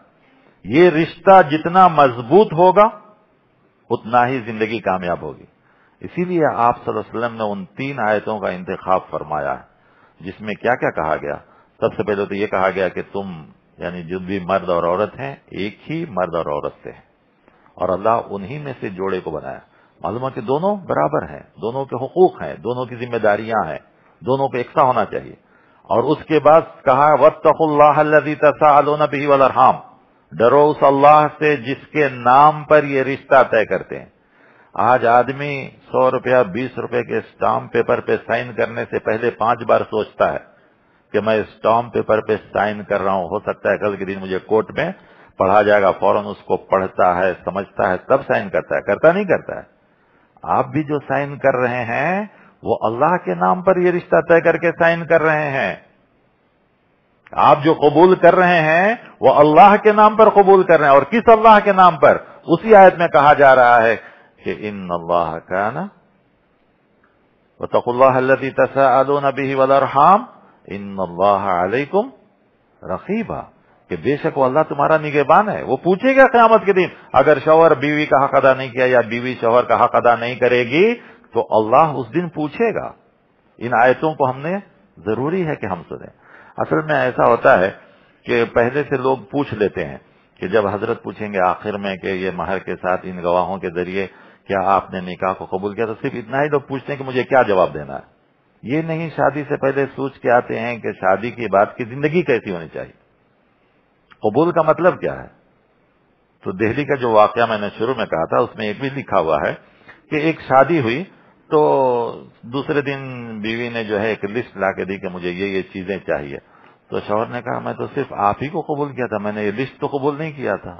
یہ رشتہ جتنا مضبوط ہوگا اتنا ہی زندگی کامیاب ہوگی. اسی لیے آپ صلی اللہ علیہ وسلم نے ان 3 آیتوں کا انتخاب فرمایا ہے جس میں کیا کیا کہا گیا. سب سے پہلے تو یہ کہا گیا کہ تم یعنی جو بھی مرد اور عورت ہیں ایک ہی مرد اور عورت سے ہیں، اور اللہ انہی میں سے جوڑے کو بنایا. معلوم ہے کہ دونوں برابر ہیں، دونوں کے حقوق ہیں، دونوں کی ذمہ داریاں ہیں، دونوں کو یکساں ہونا چاہیے. اور اس کے بعد کہا واتقوا اللہ الذی تساءلون بہ والارحام، ڈرو اس اللہ سے جس کے نام پر یہ رشتہ طے کرتے ہیں. آج آدمی 100 روپیہ 20 روپے کے اسٹامپ پیپر پہ سائن کرنے سے پہلے 5 بار سوچتا ہے کہ میں اسٹامپ پیپر پہ سائن کر رہا ہوں، ہو سکتا ہے کل کے دن مجھے کورٹ میں پڑھا جائے گا. فوراً اس کو پڑھتا ہے، سمجھتا ہے، تب سائن کرتا ہے، کرتا نہیں کرتا ہے. آپ بھی جو سائن کر رہے ہیں وہ اللہ کے نام پر یہ رشتہ طے کر کے سائن کر رہے ہیں. آپ جو قبول کر رہے ہیں وہ اللہ کے نام پر قبول کر رہے ہیں. اور کس اللہ کے نام پر؟ اسی آیت میں کہا جا رہا ہے کہ ان اللہ کان واتقوا اللہ الذی تساءلون بہ والارحام ان اللہ علیکم رقیبا، کہ بے شک وہ اللہ تمہارا نگہبان ہے. وہ پوچھے گا قیامت کے دن اگر شوہر بیوی کا حق ادا نہیں کیا یا بیوی شوہر کا حق ادا نہیں کرے گی تو اللہ اس دن پوچھے گا. ان آیتوں کو ہم نے ضروری ہے کہ ہم سنیں. اصل میں ایسا ہوتا ہے کہ پہلے سے لوگ پوچھ لیتے ہیں کہ جب حضرت پوچھیں گے آخر میں کہ یہ مہر کے ساتھ ان گواہوں کے ذریعے کیا آپ نے نکاح کو قبول کیا، تو صرف اتنا ہی لوگ پوچھتے ہیں کہ مجھے کیا جواب دینا ہے. یہ نہیں شادی سے پہلے سوچ کے آتے ہیں کہ شادی کے بعد کی زندگی کیسی ہونی چاہیے، قبول کا مطلب کیا ہے. تو دہلی کا جو واقعہ میں نے شروع میں کہا تھا اس میں ایک بھی لکھا ہوا ہے کہ ایک شادی ہوئی تو دوسرے دن بیوی نے جو ہے ایک لسٹ لا کے دی کہ مجھے یہ چیزیں چاہیے. تو شوہر نے کہا میں تو صرف آپ ہی کو قبول کیا تھا، میں نے یہ لسٹ تو قبول نہیں کیا تھا.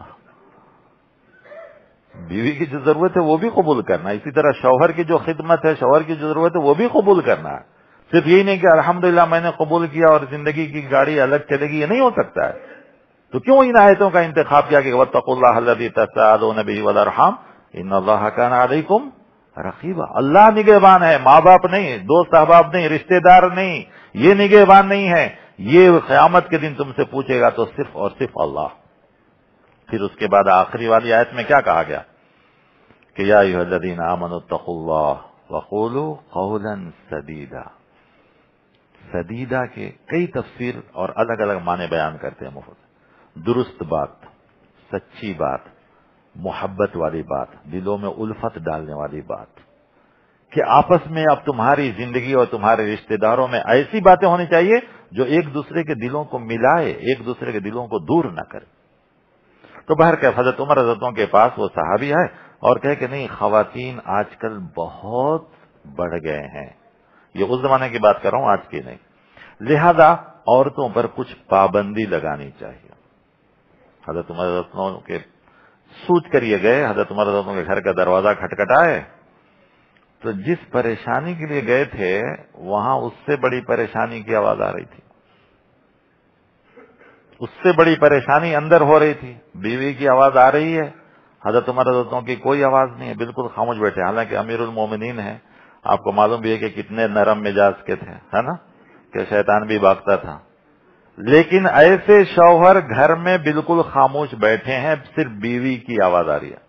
بیوی کی جو ضرورت ہے وہ بھی قبول کرنا، اسی طرح شوہر کی جو خدمت ہے، شوہر کی جو ضرورت ہے وہ بھی قبول کرنا ہے. صرف یہی نہیں کہ الحمدللہ میں نے قبول کیا اور زندگی کی گاڑی الگ چلے گی، یہ نہیں ہو سکتا ہے. تو کیوں ان آیتوں کا انتخاب کیا کہ واتقوا اللہ الذی تساءلون بہ والارحام ان اللہ کان علیکم رقیبا. اللہ نگہبان ہے، ماں باپ نہیں، دوست احباب نہیں، رشتہ دار نہیں، یہ نگہبان نہیں ہے. یہ قیامت کے دن تم سے پوچھے گا تو صرف اور صرف اللہ. پھر اس کے بعد آخری والی آیت میں کیا کہا گیا کہ یا ایھا الذین آمنوا اتقوا اللہ وقولوا قولا سدیدا. سدیدہ کے کئی تفسیر اور الگ الگ معنی بیان کرتے ہیں مفسر. درست بات، سچی بات، محبت والی بات، دلوں میں الفت ڈالنے والی بات، کہ آپس میں اب تمہاری زندگی اور تمہارے رشتہ داروں میں ایسی باتیں ہونی چاہیے جو ایک دوسرے کے دلوں کو ملائے، ایک دوسرے کے دلوں کو دور نہ کرے. تو بہرکیف حضرت عمر رضی اللہ عنہ کے پاس وہ صحابی ہے اور کہے کہ نہیں، خواتین آج کل بہت بڑھ گئے ہیں. یہ اس زمانے کی بات کر رہا ہوں، آج کی نہیں. لہذا عورتوں پر کچھ پابندی لگانی چاہیے. حضرت عمر رضی اللہ عنہ کے سوچ کر یہ گئے. حضرت عمر رضی اللہ عنہ کے گھر کا دروازہ کھٹکھٹائے تو جس پریشانی کے لیے گئے تھے وہاں اس سے بڑی پریشانی کی آواز آ رہی تھی، اس سے بڑی پریشانی اندر ہو رہی تھی. بیوی کی آواز آ رہی ہے، حضرت عمر رضی اللہ عنہ کی کوئی آواز نہیں ہے، بالکل خاموش بیٹھے. حالانکہ امیر المومنین ہیں، آپ کو معلوم بھی ہے کہ کتنے نرم مزاج کے تھے، ہے نا، کہ شیطان بھی بھاگتا تھا. لیکن ایسے شوہر گھر میں بالکل خاموش بیٹھے ہیں، صرف بیوی کی آواز آ رہی ہے.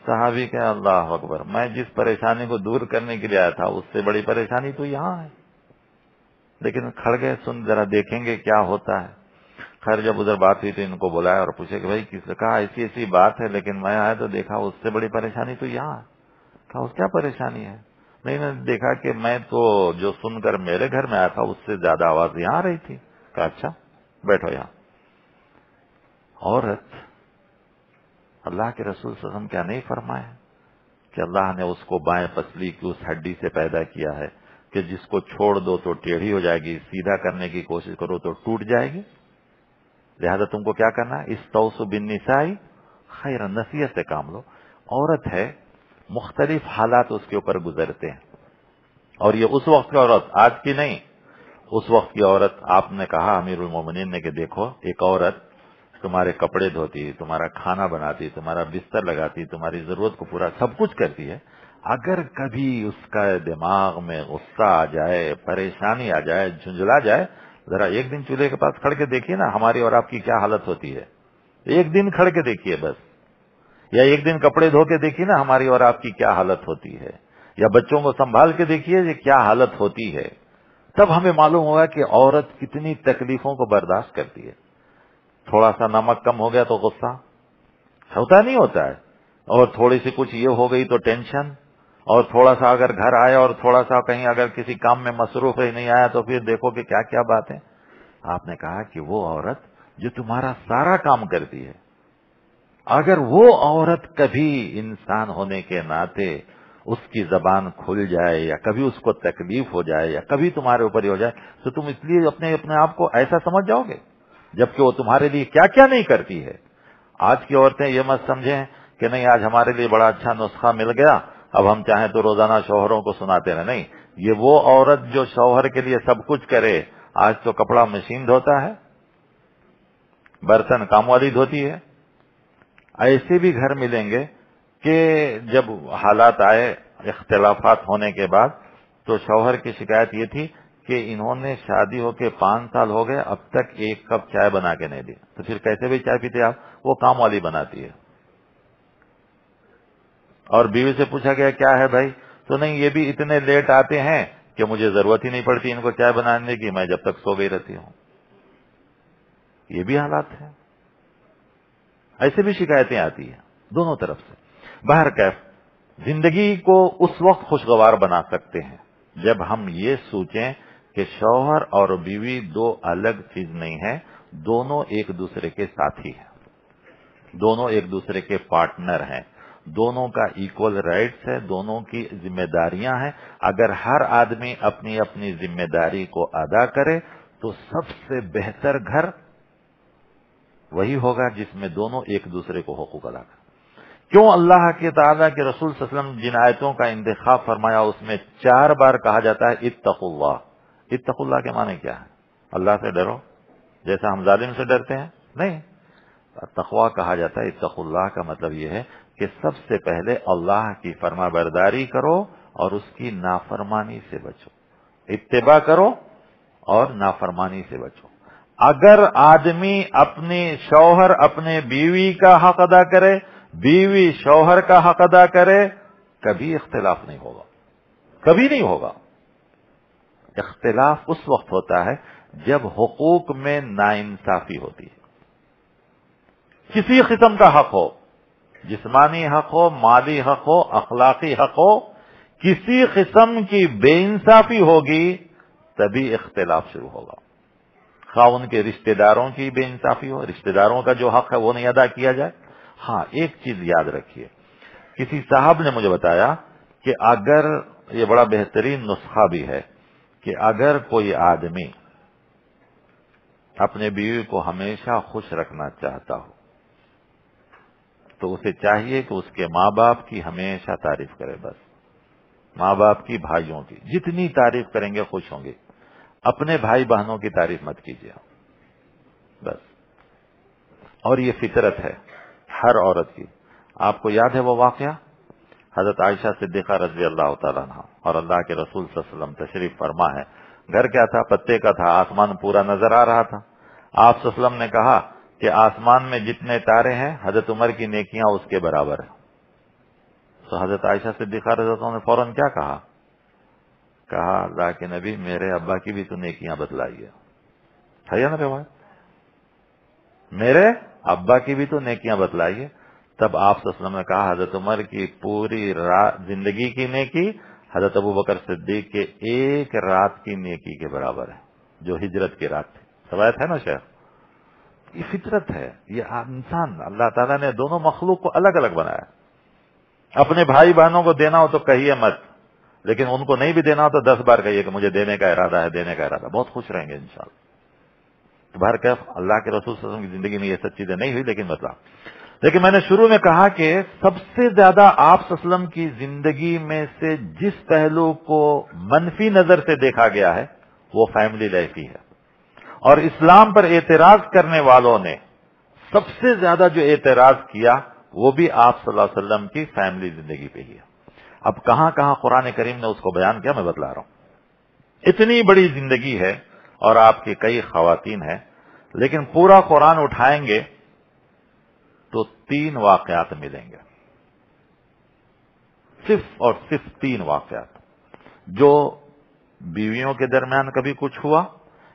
صحابی کہ اللہ اکبر، میں جس پریشانی کو دور کرنے کے لیے آیا تھا اس سے بڑی پریشانی تو یہاں ہے. لیکن کھڑ گئے، سن ذرا دیکھیں گے کیا ہوتا ہے. خیر جب ادھر بات ہوئی تو ان کو بلایا اور پوچھے کہ بھائی کس نے کہا ایسی ایسی بات ہے، لیکن میں آیا تو دیکھا اس سے بڑی پریشانی تو یہاں ہے. کہا اس کیا پریشانی ہے؟ نہیں، میں نے دیکھا کہ میں تو جو سن کر میرے گھر میں آیا تھا اس سے زیادہ آواز یہاں آ رہی تھی. کہا اچھا بیٹھو یہاں. عورت، اللہ کے رسول صلی اللہ علیہ وسلم کیا نہیں فرمایا کہ اللہ نے اس کو بائیں پسلی کی اس ہڈی سے پیدا کیا ہے کہ جس کو چھوڑ دو تو ٹیڑھی ہو جائے گی، سیدھا کرنے کی کوشش کرو تو ٹوٹ جائے گی. لہذا تم کو کیا کرنا ہے؟ استوصوا بالنساء خیرا، نصیحت سے کام لو. عورت ہے، مختلف حالات اس کے اوپر گزرتے ہیں، اور یہ اس وقت کی عورت، آج کی نہیں، اس وقت کی عورت. آپ نے کہا امیر المومنین نے کہ دیکھو ایک عورت تمہارے کپڑے دھوتی، تمہارا کھانا بناتی، تمہارا بستر لگاتی، تمہاری ضرورت کو پورا سب کچھ کرتی ہے. اگر کبھی اس کا دماغ میں غصہ آ جائے، پریشانی آ جائے، جھنجلا جائے، ذرا ایک دن چولہے کے پاس کھڑ کے دیکھیے نا ہماری اور آپ کی کیا حالت ہوتی ہے. ایک دن کھڑ کے دیکھیے بس، یا ایک دن کپڑے دھو کے دیکھیے نا ہماری اور آپ کی کیا حالت ہوتی ہے، یا بچوں کو سنبھال کے دیکھیے یہ کیا حالت ہوتی ہے. تب ہمیں معلوم ہوگا کہ عورت کتنی تکلیفوں کو برداشت کرتی ہے. تھوڑا سا نمک کم ہو گیا تو غصہ ہوتا نہیں ہوتا ہے، اور تھوڑی سی کچھ یہ ہو گئی تو ٹینشن، اور تھوڑا سا اگر گھر آئے اور تھوڑا سا کہیں اگر کسی کام میں مصروف ہی نہیں آیا تو پھر دیکھو کہ کیا کیا بات ہے. آپ نے کہا کہ وہ عورت جو تمہارا سارا کام کرتی ہے، اگر وہ عورت کبھی انسان ہونے کے ناطے اس کی زبان کھل جائے یا کبھی اس کو تکلیف ہو جائے یا کبھی تمہارے اوپر ہی ہو جائے تو تم اس لیے اپنے آپ کو ایسا سمجھ جاؤ گے، جبکہ وہ تمہارے لیے کیا کیا نہیں کرتی ہے. آج کی عورتیں یہ مت سمجھیں کہ نہیں آج ہمارے لیے بڑا اچھا نسخہ مل گیا، اب ہم چاہیں تو روزانہ شوہروں کو سناتے رہیں. نہیں، یہ وہ عورت جو شوہر کے لیے سب کچھ کرے. آج تو کپڑا مشین دھوتا ہے، برتن کام والی دھوتی ہے. ایسے بھی گھر ملیں گے کہ جب حالات آئے اختلافات ہونے کے بعد تو شوہر کی شکایت یہ تھی کہ انہوں نے شادی ہو کے 5 سال ہو گئے اب تک ایک کپ چائے بنا کے نہیں دی. تو پھر کیسے بھی چائے پیتے آپ؟ وہ کام والی بناتی ہے. اور بیوی سے پوچھا گیا کیا ہے بھائی؟ تو نہیں، یہ بھی اتنے لیٹ آتے ہیں کہ مجھے ضرورت ہی نہیں پڑتی ان کو چائے بنانے کی، میں جب تک سو گئی رہتی ہوں. یہ بھی حالات ہیں. ایسے بھی شکایتیں آتی ہیں دونوں طرف سے. بہرکیف زندگی کو اس وقت خوشگوار بنا سکتے ہیں جب ہم یہ سوچیں کہ شوہر اور بیوی دو الگ چیز نہیں ہیں، دونوں ایک دوسرے کے ساتھی ہیں، دونوں ایک دوسرے کے پارٹنر ہیں، دونوں کا ایکول رائٹس ہے، دونوں کی ذمہ داریاں ہیں. اگر ہر آدمی اپنی اپنی ذمہ داری کو ادا کرے تو سب سے بہتر گھر وہی ہوگا جس میں دونوں ایک دوسرے کو حقوق ادا کریں. کیوں اللہ کے تعالیٰ کے رسول صلی اللہ علیہ وسلم جن آیتوں کا انتخاب فرمایا اس میں 4 بار کہا جاتا ہے اتقوا اللہ. اتقوا اللہ کے معنی کیا ہے؟ اللہ سے ڈرو جیسا ہم ظالم سے ڈرتے ہیں؟ نہیں. تقویٰ کہا جاتا ہے. اتقوا اللہ کا مطلب یہ ہے کہ سب سے پہلے اللہ کی فرما برداری کرو اور اس کی نافرمانی سے بچو، اتباع کرو اور نافرمانی سے بچو. اگر آدمی اپنے شوہر اپنے بیوی کا حق ادا کرے، بیوی شوہر کا حق ادا کرے، کبھی اختلاف نہیں ہوگا، کبھی نہیں ہوگا. اختلاف اس وقت ہوتا ہے جب حقوق میں ناانصافی ہوتی ہے. کسی قسم کا حق ہو، جسمانی حق ہو، مالی حق ہو، اخلاقی حق ہو، کسی قسم کی بے انصافی ہوگی تبھی اختلاف شروع ہوگا. خواہ ان کے رشتہ داروں کی بے انصافی ہو، رشتہ داروں کا جو حق ہے وہ نہیں ادا کیا جائے. ہاں ایک چیز یاد رکھیے، کسی صاحب نے مجھے بتایا کہ اگر یہ بڑا بہترین نسخہ بھی ہے کہ اگر کوئی آدمی اپنے بیوی کو ہمیشہ خوش رکھنا چاہتا ہو تو اسے چاہیے کہ اس کے ماں باپ کی ہمیشہ تعریف کرے. بس ماں باپ کی، بھائیوں کی جتنی تعریف کریں گے خوش ہوں گے. اپنے بھائی بہنوں کی تعریف مت کیجیے بس. اور یہ فطرت ہے ہر عورت کی. آپ کو یاد ہے وہ واقعہ حضرت عائشہ صدیقہ رضی اللہ تعالیٰ عنہ اور اللہ کے رسول صلی اللہ علیہ وسلم تشریف فرما ہے. گھر کیا تھا؟ پتے کا تھا. آسمان پورا نظر آ رہا تھا. آپ صلی اللہ علیہ وسلم نے کہا کہ آسمان میں جتنے تارے ہیں حضرت عمر کی نیکیاں اس کے برابر ہیں. تو حضرت عائشہ صدیقہ رضی اللہ عنہ نے فوراً کیا کہا اللہ کے نبی میرے ابا کی بھی تو نیکیاں بتلائیے. ہے نا روایت؟ میرے ابا کی بھی تو نیکیاں بتلائیے. تب آپ صلی اللہ علیہ وسلم نے کہا حضرت عمر کی پوری زندگی کی نیکی حضرت ابو بکر صدیق کے ایک رات کی نیکی کے برابر ہے جو ہجرت کی رات تھی. روایت ہے نا شیخ؟ یہ فطرت ہے. یہ انسان اللہ تعالیٰ نے دونوں مخلوق کو الگ الگ بنایا. اپنے بھائی بہنوں کو دینا ہو تو کہیے مت، لیکن ان کو نہیں بھی دینا ہو تو 10 بار کہیے کہ مجھے دینے کا ارادہ ہے، دینے کا ارادہ. بہت خوش رہیں گے انشاءاللہ. تو بہرکیف اللہ کے رسول صلی اللہ علیہ وسلم کی زندگی میں یہ سب چیزیں نہیں ہوئی لیکن میں نے شروع میں کہا کہ سب سے زیادہ آپ صلی اللہ علیہ وسلم کی زندگی میں سے جس پہلو کو منفی نظر سے دیکھا گیا ہے وہ فیملی لائف ہی ہے. اور اسلام پر اعتراض کرنے والوں نے سب سے زیادہ جو اعتراض کیا وہ بھی آپ صلی اللہ علیہ وسلم کی فیملی زندگی پہ ہی ہے. اب کہاں کہاں قرآن کریم نے اس کو بیان کیا میں بتلا رہا ہوں. اتنی بڑی زندگی ہے اور آپ کی کئی خواتین ہیں، لیکن پورا قرآن اٹھائیں گے تو 3 واقعات ملیں گے. صرف اور صرف 3 واقعات جو بیویوں کے درمیان کبھی کچھ ہوا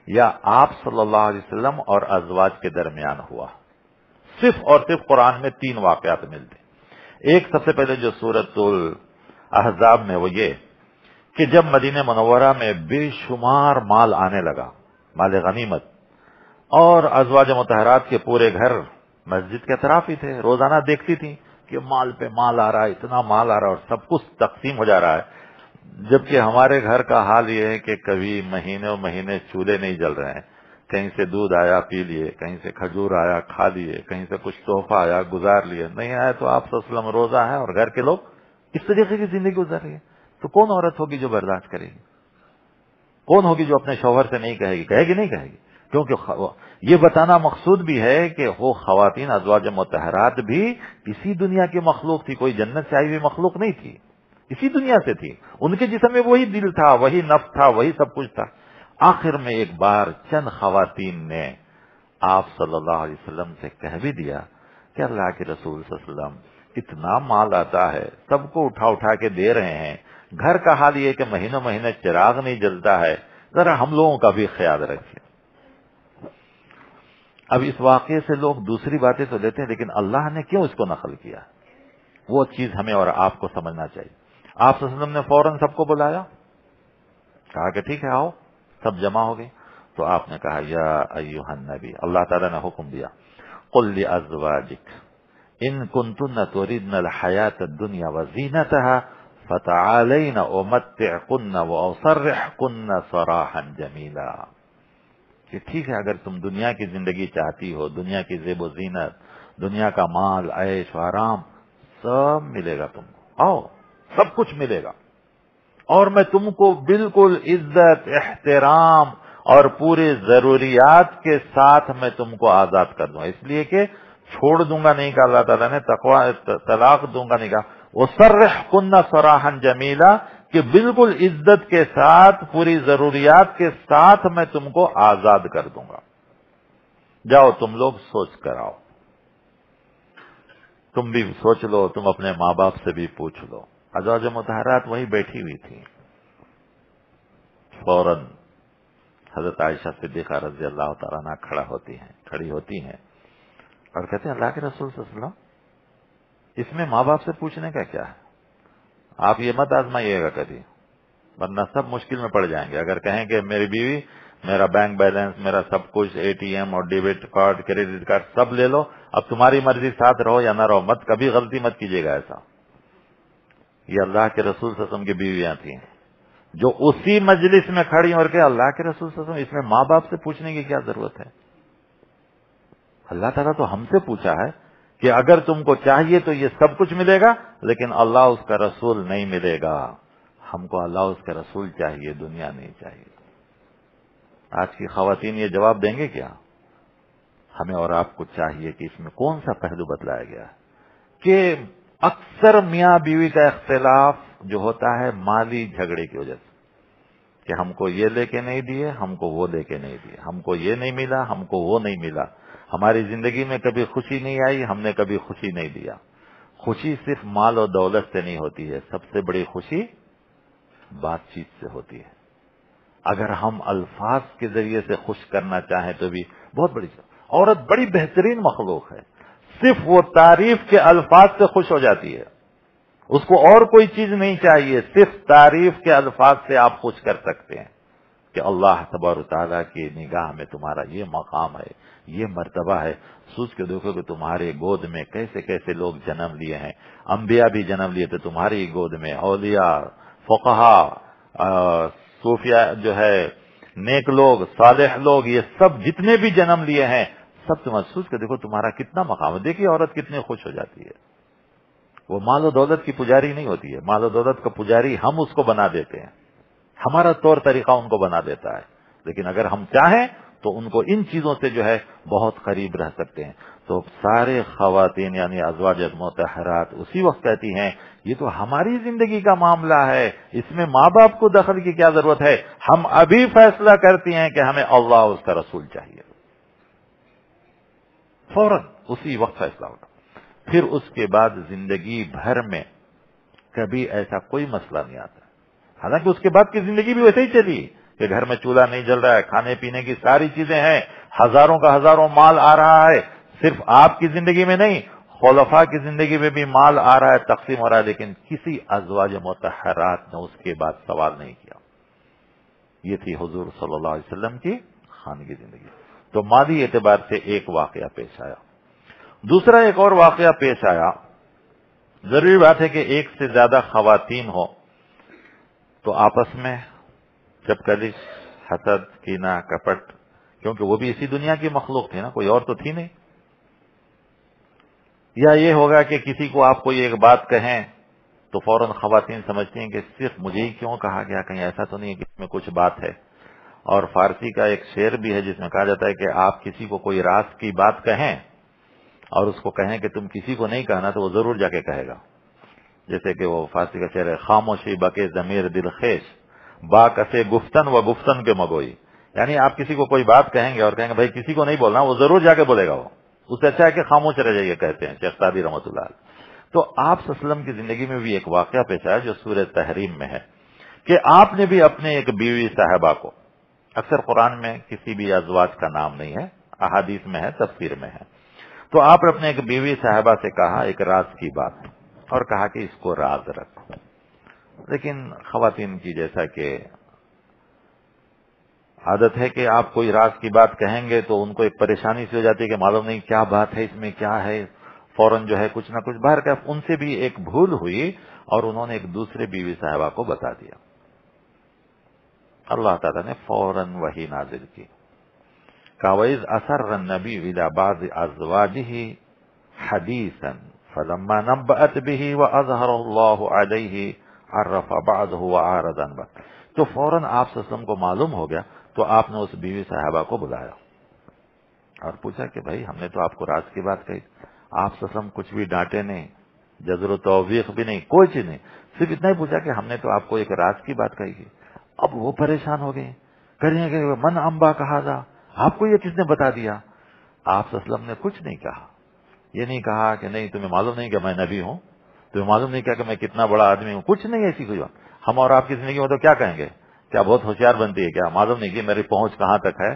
یا آپ صلی اللہ علیہ وسلم اور ازواج کے درمیان ہوا. صرف اور صرف قرآن میں 3 واقعات ملتے. ایک سب سے پہلے جو سورۃ الاحزاب میں وہ یہ کہ جب مدینہ منورہ میں بے شمار مال آنے لگا، مال غنیمت، اور ازواج مطہرات کے پورے گھر مسجد کے اطراف ہی تھے، روزانہ دیکھتی تھی کہ مال پہ مال آ رہا ہے، اتنا مال آ رہا ہے اور سب کچھ تقسیم ہو جا رہا ہے. جبکہ ہمارے گھر کا حال یہ ہے کہ کبھی مہینے چولہے نہیں جل رہے ہیں. کہیں سے دودھ آیا پی لیے، کہیں سے کھجور آیا کھا لیے، کہیں سے کچھ تحفہ آیا گزار لیے، نہیں آیا تو آپ صلی اللہ علیہ وسلم روزہ ہے اور گھر کے لوگ اس طریقے کی زندگی گزار رہی ہے. تو کون عورت ہوگی جو برداشت کرے گی؟ کون ہوگی جو اپنے شوہر سے نہیں کہے گی؟ کہے گی نہیں کہے گی؟ کیونکہ یہ بتانا مقصود بھی ہے کہ وہ خواتین ازواج مطہرات بھی اسی دنیا کی مخلوق تھی، کوئی جنت سے آئی ہوئی مخلوق نہیں تھی، اسی دنیا سے تھی. ان کے جسم میں وہی دل تھا، وہی نفس تھا، وہی سب کچھ تھا. آخر میں ایک بار چند خواتین نے آپ صلی اللہ علیہ وسلم سے کہہ بھی دیا کہ اللہ کے رسول صلی اللہ علیہ وسلم اتنا مال آتا ہے، سب کو اٹھا اٹھا کے دے رہے ہیں، گھر کا حال یہ کہ مہینوں مہینے چراغ نہیں جلتا ہے، ذرا ہم لوگوں کا بھی خیال رکھیے۔ اب اس واقعے سے لوگ دوسری باتیں تو لیتے ہیں، لیکن اللہ نے کیوں اس کو نقل کیا، وہ چیز ہمیں اور آپ کو سمجھنا چاہیے۔ آپ صلی اللہ علیہ وسلم نے فوراً سب کو بلایا، کہا کہ ٹھیک ہے آؤ، سب جمع ہو گئے۔ تو آپ نے کہا یا ایھا النبی، اللہ تعالیٰ نے حکم دیا، قل لازواجک ان کنتن تردن الحیاۃ الدنیا وزینتها فتعالین امتعکن واسرحکن سراحا جمیلا، کہ ٹھیک ہے اگر تم دنیا کی زندگی چاہتی ہو، دنیا کی زیب و زینت، دنیا کا مال، عیش و آرام، سب ملے گا تم کو، آؤ سب کچھ ملے گا، اور میں تم کو بالکل عزت، احترام اور پورے ضروریات کے ساتھ میں تم کو آزاد کر دوں گا، اس لیے کہ چھوڑ دوں گا نہیں کہا اللہ تعالیٰ نے، طلاق دوں گا نہیں کہا، وَسَرِّحْكُنَّ سَرَاحًا جَمِيلًا، کہ بالکل عزت کے ساتھ، پوری ضروریات کے ساتھ میں تم کو آزاد کر دوں گا، جاؤ تم لوگ سوچ کر آؤ، تم بھی سوچ لو، تم اپنے ماں باپ سے بھی پوچھ لو۔ ازواج مطہرات وہیں بیٹھی ہوئی تھی، فوراً حضرت عائشہ صدیقہ رضی اللہ تعالیٰ عنہ کھڑی ہوتی ہیں اور کہتے ہیں اللہ کے رسول صلی اللہ علیہ وسلم، اس میں ماں باپ سے پوچھنے کا کیا ہے؟ آپ یہ مت آزمائیے گا کبھی، ورنہ سب مشکل میں پڑ جائیں گے۔ اگر کہیں کہ میری بیوی میرا بینک بیلنس، میرا سب کچھ، اے ٹی ایم اور ڈیبٹ کارڈ، کریڈٹ کارڈ سب لے لو، اب تمہاری مرضی ساتھ رہو یا نہ رہو، مت کبھی غلطی مت کیجیے گا ایسا۔ یہ اللہ کے رسول صلی اللہ علیہ وسلم کی بیویاں تھیں جو اسی مجلس میں کھڑی اور کہ اللہ کے رسول صلی اللہ علیہ وسلم، اس میں ماں باپ سے پوچھنے کی کیا ضرورت ہے؟ اللہ تعالیٰ تو ہم سے پوچھا ہے کہ اگر تم کو چاہیے تو یہ سب کچھ ملے گا، لیکن اللہ اس کا رسول نہیں ملے گا، ہم کو اللہ اس کا رسول چاہیے، دنیا نہیں چاہیے۔ آج کی خواتین یہ جواب دیں گے کیا؟ ہمیں اور آپ کو چاہیے کہ اس میں کون سا پہلو بتلایا گیا کہ اکثر میاں بیوی کا اختلاف جو ہوتا ہے مالی جھگڑے کی وجہ سے، کہ ہم کو یہ لے کے نہیں دیے، ہم کو وہ لے کے نہیں دیے، ہم کو یہ نہیں ملا، ہم کو وہ نہیں ملا، ہماری زندگی میں کبھی خوشی نہیں آئی، ہم نے کبھی خوشی نہیں دیا۔ خوشی صرف مال و دولت سے نہیں ہوتی ہے، سب سے بڑی خوشی بات چیت سے ہوتی ہے۔ اگر ہم الفاظ کے ذریعے سے خوش کرنا چاہیں تو بھی بہت بڑی عورت بڑی بہترین مخلوق ہے، صرف وہ تعریف کے الفاظ سے خوش ہو جاتی ہے، اس کو اور کوئی چیز نہیں چاہیے، صرف تعریف کے الفاظ سے آپ خوش کر سکتے ہیں کہ اللہ تبارک و تعالیٰ کی نگاہ میں تمہارا یہ مقام ہے، یہ مرتبہ ہے۔ سوچ کے دیکھو کہ تمہارے گود میں کیسے کیسے لوگ جنم لیے ہیں، انبیاء بھی جنم لیے تھے تمہاری گود میں، اولیاء، فقہاء، صوفیاء جو ہے، نیک لوگ، صالح لوگ، یہ سب جتنے بھی جنم لیے ہیں سب تم محسوس کر دیکھو تمہارا کتنا مقام ہے۔ دیکھیے عورت کتنی خوش ہو جاتی ہے، وہ مال و دولت کی پجاری نہیں ہوتی ہے، مال و دولت کا پجاری ہم اس کو بنا دیتے ہیں، ہمارا طور طریقہ ان کو بنا دیتا ہے، لیکن اگر ہم چاہیں تو ان کو ان چیزوں سے جو ہے بہت قریب رہ سکتے ہیں۔ تو سارے خواتین یعنی ازواج مطہرات اسی وقت کہتی ہیں یہ تو ہماری زندگی کا معاملہ ہے، اس میں ماں باپ کو دخل کی کیا ضرورت ہے، ہم ابھی فیصلہ کرتی ہیں کہ ہمیں اللہ اور اس کا رسول چاہیے، فوراً اسی وقت فیصلہ ہوگا۔ پھر اس کے بعد زندگی بھر میں کبھی ایسا کوئی مسئلہ نہیں آتا، حالانکہ اس کے بعد کی زندگی بھی ویسے ہی چلی کہ گھر میں چولہا نہیں جل رہا ہے، کھانے پینے کی ساری چیزیں ہیں، ہزاروں کا ہزاروں مال آ رہا ہے، صرف آپ کی زندگی میں نہیں خلفاء کی زندگی میں بھی مال آ رہا ہے، تقسیم ہو رہا ہے، لیکن کسی ازواج مطہرات نے اس کے بعد سوال نہیں کیا۔ یہ تھی حضور صلی اللہ علیہ وسلم کی خانگی زندگی۔ تو مالی اعتبار سے ایک واقعہ پیش آیا۔ دوسرا ایک اور واقعہ پیش آیا، ضروری بات ہے کہ ایک سے زیادہ خواتین ہو تو آپس میں جب کلش، حسد، کینہ، کپٹ، کیونکہ وہ بھی اسی دنیا کی مخلوق تھی نا، کوئی اور تو تھی نہیں۔ یا یہ ہوگا کہ کسی کو آپ کوئی ایک بات کہیں تو فوراً خواتین سمجھتی ہیں کہ صرف مجھے ہی کیوں کہا گیا، کہیں ایسا تو نہیں ہے کہ اس میں کچھ بات ہے۔ اور فارسی کا ایک شعر بھی ہے جس میں کہا جاتا ہے کہ آپ کسی کو کوئی راز کی بات کہیں اور اس کو کہیں کہ تم کسی کو نہیں کہنا تو وہ ضرور جا کے کہے گا، جیسے کہ وہ فارسی کا شعر ہے، خاموشی بکے ضمیر دل خیش، با کسے گفتن و گفتن کے مگوئی، یعنی آپ کسی کو کوئی بات کہیں گے اور کہیں گے بھائی کسی کو نہیں بولنا، وہ ضرور جا کے بولے گا، وہ اس سے اچھا ہے کہ خاموش رہ جائیے، کہتے ہیں شیخ سعدی رحمۃ اللہ علیہ۔ تو آپ صلی اللہ علیہ وسلم کی زندگی میں بھی ایک واقعہ پیش آیا جو سورہ تحریم میں ہے کہ آپ نے بھی اپنے ایک بیوی صاحبہ کو، اکثر قرآن میں کسی بھی ازواج کا نام نہیں ہے، احادیث میں ہے، تفسیر میں ہے، تو آپ نے اپنے ایک بیوی صاحبہ سے کہا ایک راز کی بات، اور کہا کہ اس کو راز رکھو. لیکن خواتین کی جیسا کہ عادت ہے کہ آپ کوئی راز کی بات کہیں گے تو ان کو ایک پریشانی سی ہو جاتی ہے کہ معلوم نہیں کیا بات ہے، اس میں کیا ہے، فوراً جو ہے کچھ نہ کچھ باہر کا. ان سے بھی ایک بھول ہوئی اور انہوں نے ایک دوسرے بیوی صاحبہ کو بتا دیا. اللہ تعالیٰ نے فوراً وحی نازل کی، وَإِذْ أَسَرَّ النَّبِيُّ إِلَىٰ بَعْضِ أَزْوَاجِهِ حَدِيثًا فَلَمَّا نَبَّأَتْ بِهِ وَأَظْهَرَهُ اللَّهُ عَلَيْهِ عَرَّفَ بَعْضَهُ وَأَعْرَضَ عَنْ بَعْضٍ. تو فوراً آپ صلی اللہ علیہ وسلم کو معلوم ہو گیا تو آپ نے اس بیوی صاحبہ کو بلایا اور پوچھا کہ بھائی ہم نے تو آپ کو راز کی بات کہی. آپ صلی اللہ علیہ وسلم کچھ بھی ڈانٹے نہیں، جزر و توبیخ بھی نہیں، کوئی چیز نہیں، صرف اتنا ہی پوچھا کہ ہم نے تو آپ کو ایک راز کی بات کہی. اب وہ پریشان ہو گئے، کہیں کہ من انبا کہا تھا، آپ کو یہ کس نے بتا دیا؟ آپ صلی اللہ علیہ وسلم نے کچھ نہیں کہا. یہ نہیں کہا کہ نہیں تمہیں معلوم نہیں کہ میں نبی ہوں، تمہیں معلوم نہیں کیا کہ میں کتنا بڑا آدمی ہوں، کچھ نہیں ایسی کوئی بات. ہم اور آپ کی زندگی میں تو کیا کہیں گے؟ کیا بہت ہوشیار بنتی ہے کیا؟ معلوم نہیں کہ میری پہنچ کہاں تک ہے،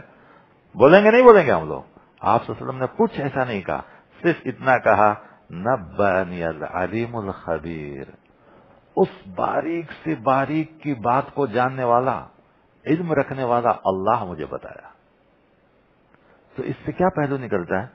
بولیں گے نہیں بولیں گے ہم لوگ؟ آپ صلی اللہ علیہ وسلم نے کچھ ایسا نہیں کہا، صرف اتنا کہا نبأنی العلیم الخبیر، اس باریک سے باریک کی بات کو جاننے والا، علم رکھنے والا اللہ مجھے بتایا. تو اس سے کیا پہلو نکلتا ہے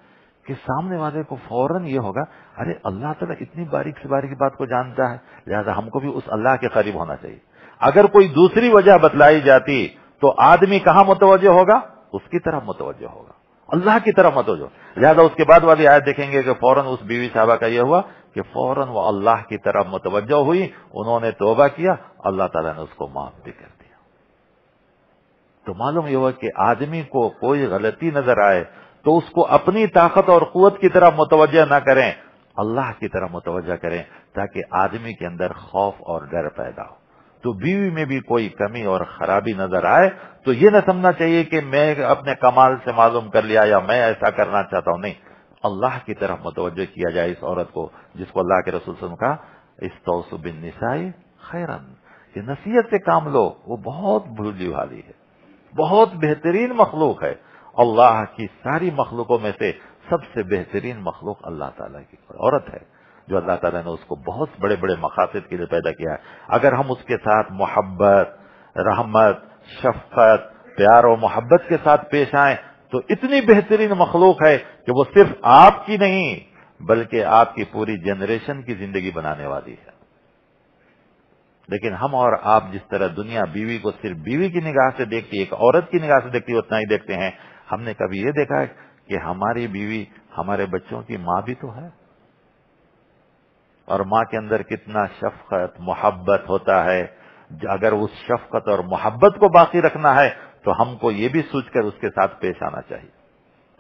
کہ سامنے والے کو فوراً یہ ہوگا ارے اللہ تعالیٰ اتنی باریک سے باریک بات کو جانتا ہے، لہذا ہم کو بھی اس اللہ کے قریب ہونا چاہیے. اگر کوئی دوسری وجہ بتلائی جاتی تو آدمی کہاں متوجہ ہوگا؟ اس کی طرف متوجہ ہوگا، اللہ کی طرف متوجہ. لہذا اس کے بعد والی آیت دیکھیں گے کہ فوراً اس بیوی صاحبہ کا یہ ہوا کہ فوراً وہ اللہ کی طرف متوجہ ہوئی، انہوں نے توبہ کیا، اللہ تعالیٰ نے اس کو معاف بھی کر دیا. تو معلوم یہ ہوا کہ آدمی کو کوئی غلطی نظر آئے تو اس کو اپنی طاقت اور قوت کی طرف متوجہ نہ کریں، اللہ کی طرف متوجہ کریں تاکہ آدمی کے اندر خوف اور ڈر پیدا ہو. تو بیوی میں بھی کوئی کمی اور خرابی نظر آئے تو یہ نہ سمجھنا چاہیے کہ میں اپنے کمال سے معلوم کر لیا یا میں ایسا کرنا چاہتا ہوں، نہیں، اللہ کی طرف متوجہ کیا جائے اس عورت کو جس کو اللہ کے رسول صلی اللہ علیہ وسلم کہا استوصوا بالنساء خیرا، کہ نصیحت سے کام لو، وہ بہت بھولی والی ہے، بہت بہترین مخلوق ہے. اللہ کی ساری مخلوقوں میں سے سب سے بہترین مخلوق اللہ تعالیٰ کی عورت ہے، جو اللہ تعالیٰ نے اس کو بہت بڑے بڑے مقاصد کے لیے پیدا کیا ہے. اگر ہم اس کے ساتھ محبت، رحمت، شفقت، پیار و محبت کے ساتھ پیش آئیں تو اتنی بہترین مخلوق ہے کہ وہ صرف آپ کی نہیں بلکہ آپ کی پوری جنریشن کی زندگی بنانے والی ہے. لیکن ہم اور آپ جس طرح دنیا بیوی کو صرف بیوی کی نگاہ سے دیکھتی ہے، ایک عورت کی نگاہ سے دیکھتی ہے، اتنا ہی دیکھتے ہیں. ہم نے کبھی یہ دیکھا ہے کہ ہماری بیوی ہمارے بچوں کی ماں بھی تو ہے، اور ماں کے اندر کتنا شفقت محبت ہوتا ہے. اگر اس شفقت اور محبت کو باقی رکھنا ہے تو ہم کو یہ بھی سوچ کر اس کے ساتھ پیش آنا چاہیے.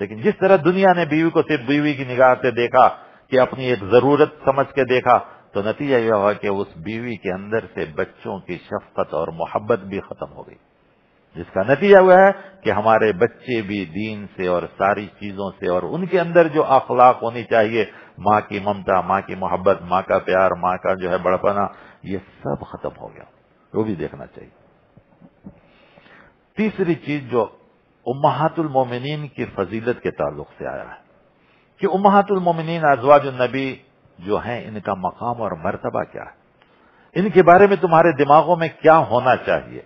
لیکن جس طرح دنیا نے بیوی کو صرف بیوی کی نگاہ سے دیکھا کہ اپنی ایک ضرورت سمجھ کے دیکھا تو نتیجہ یہ ہوا کہ اس بیوی کے اندر سے بچوں کی شفقت اور محبت بھی ختم ہو گئی، جس کا نتیجہ ہوا ہے کہ ہمارے بچے بھی دین سے اور ساری چیزوں سے اور ان کے اندر جو اخلاق ہونی چاہیے، ماں کی ممتا، ماں کی محبت، ماں کا پیار، ماں کا جو ہے بڑپنا، یہ سب ختم ہو گیا. وہ بھی دیکھنا چاہیے. تیسری چیز جو امہات المومنین کی فضیلت کے تعلق سے آیا ہے کہ امہات المومنین ازواج النبی جو ہیں، ان کا مقام اور مرتبہ کیا ہے، ان کے بارے میں تمہارے دماغوں میں کیا ہونا چاہیے.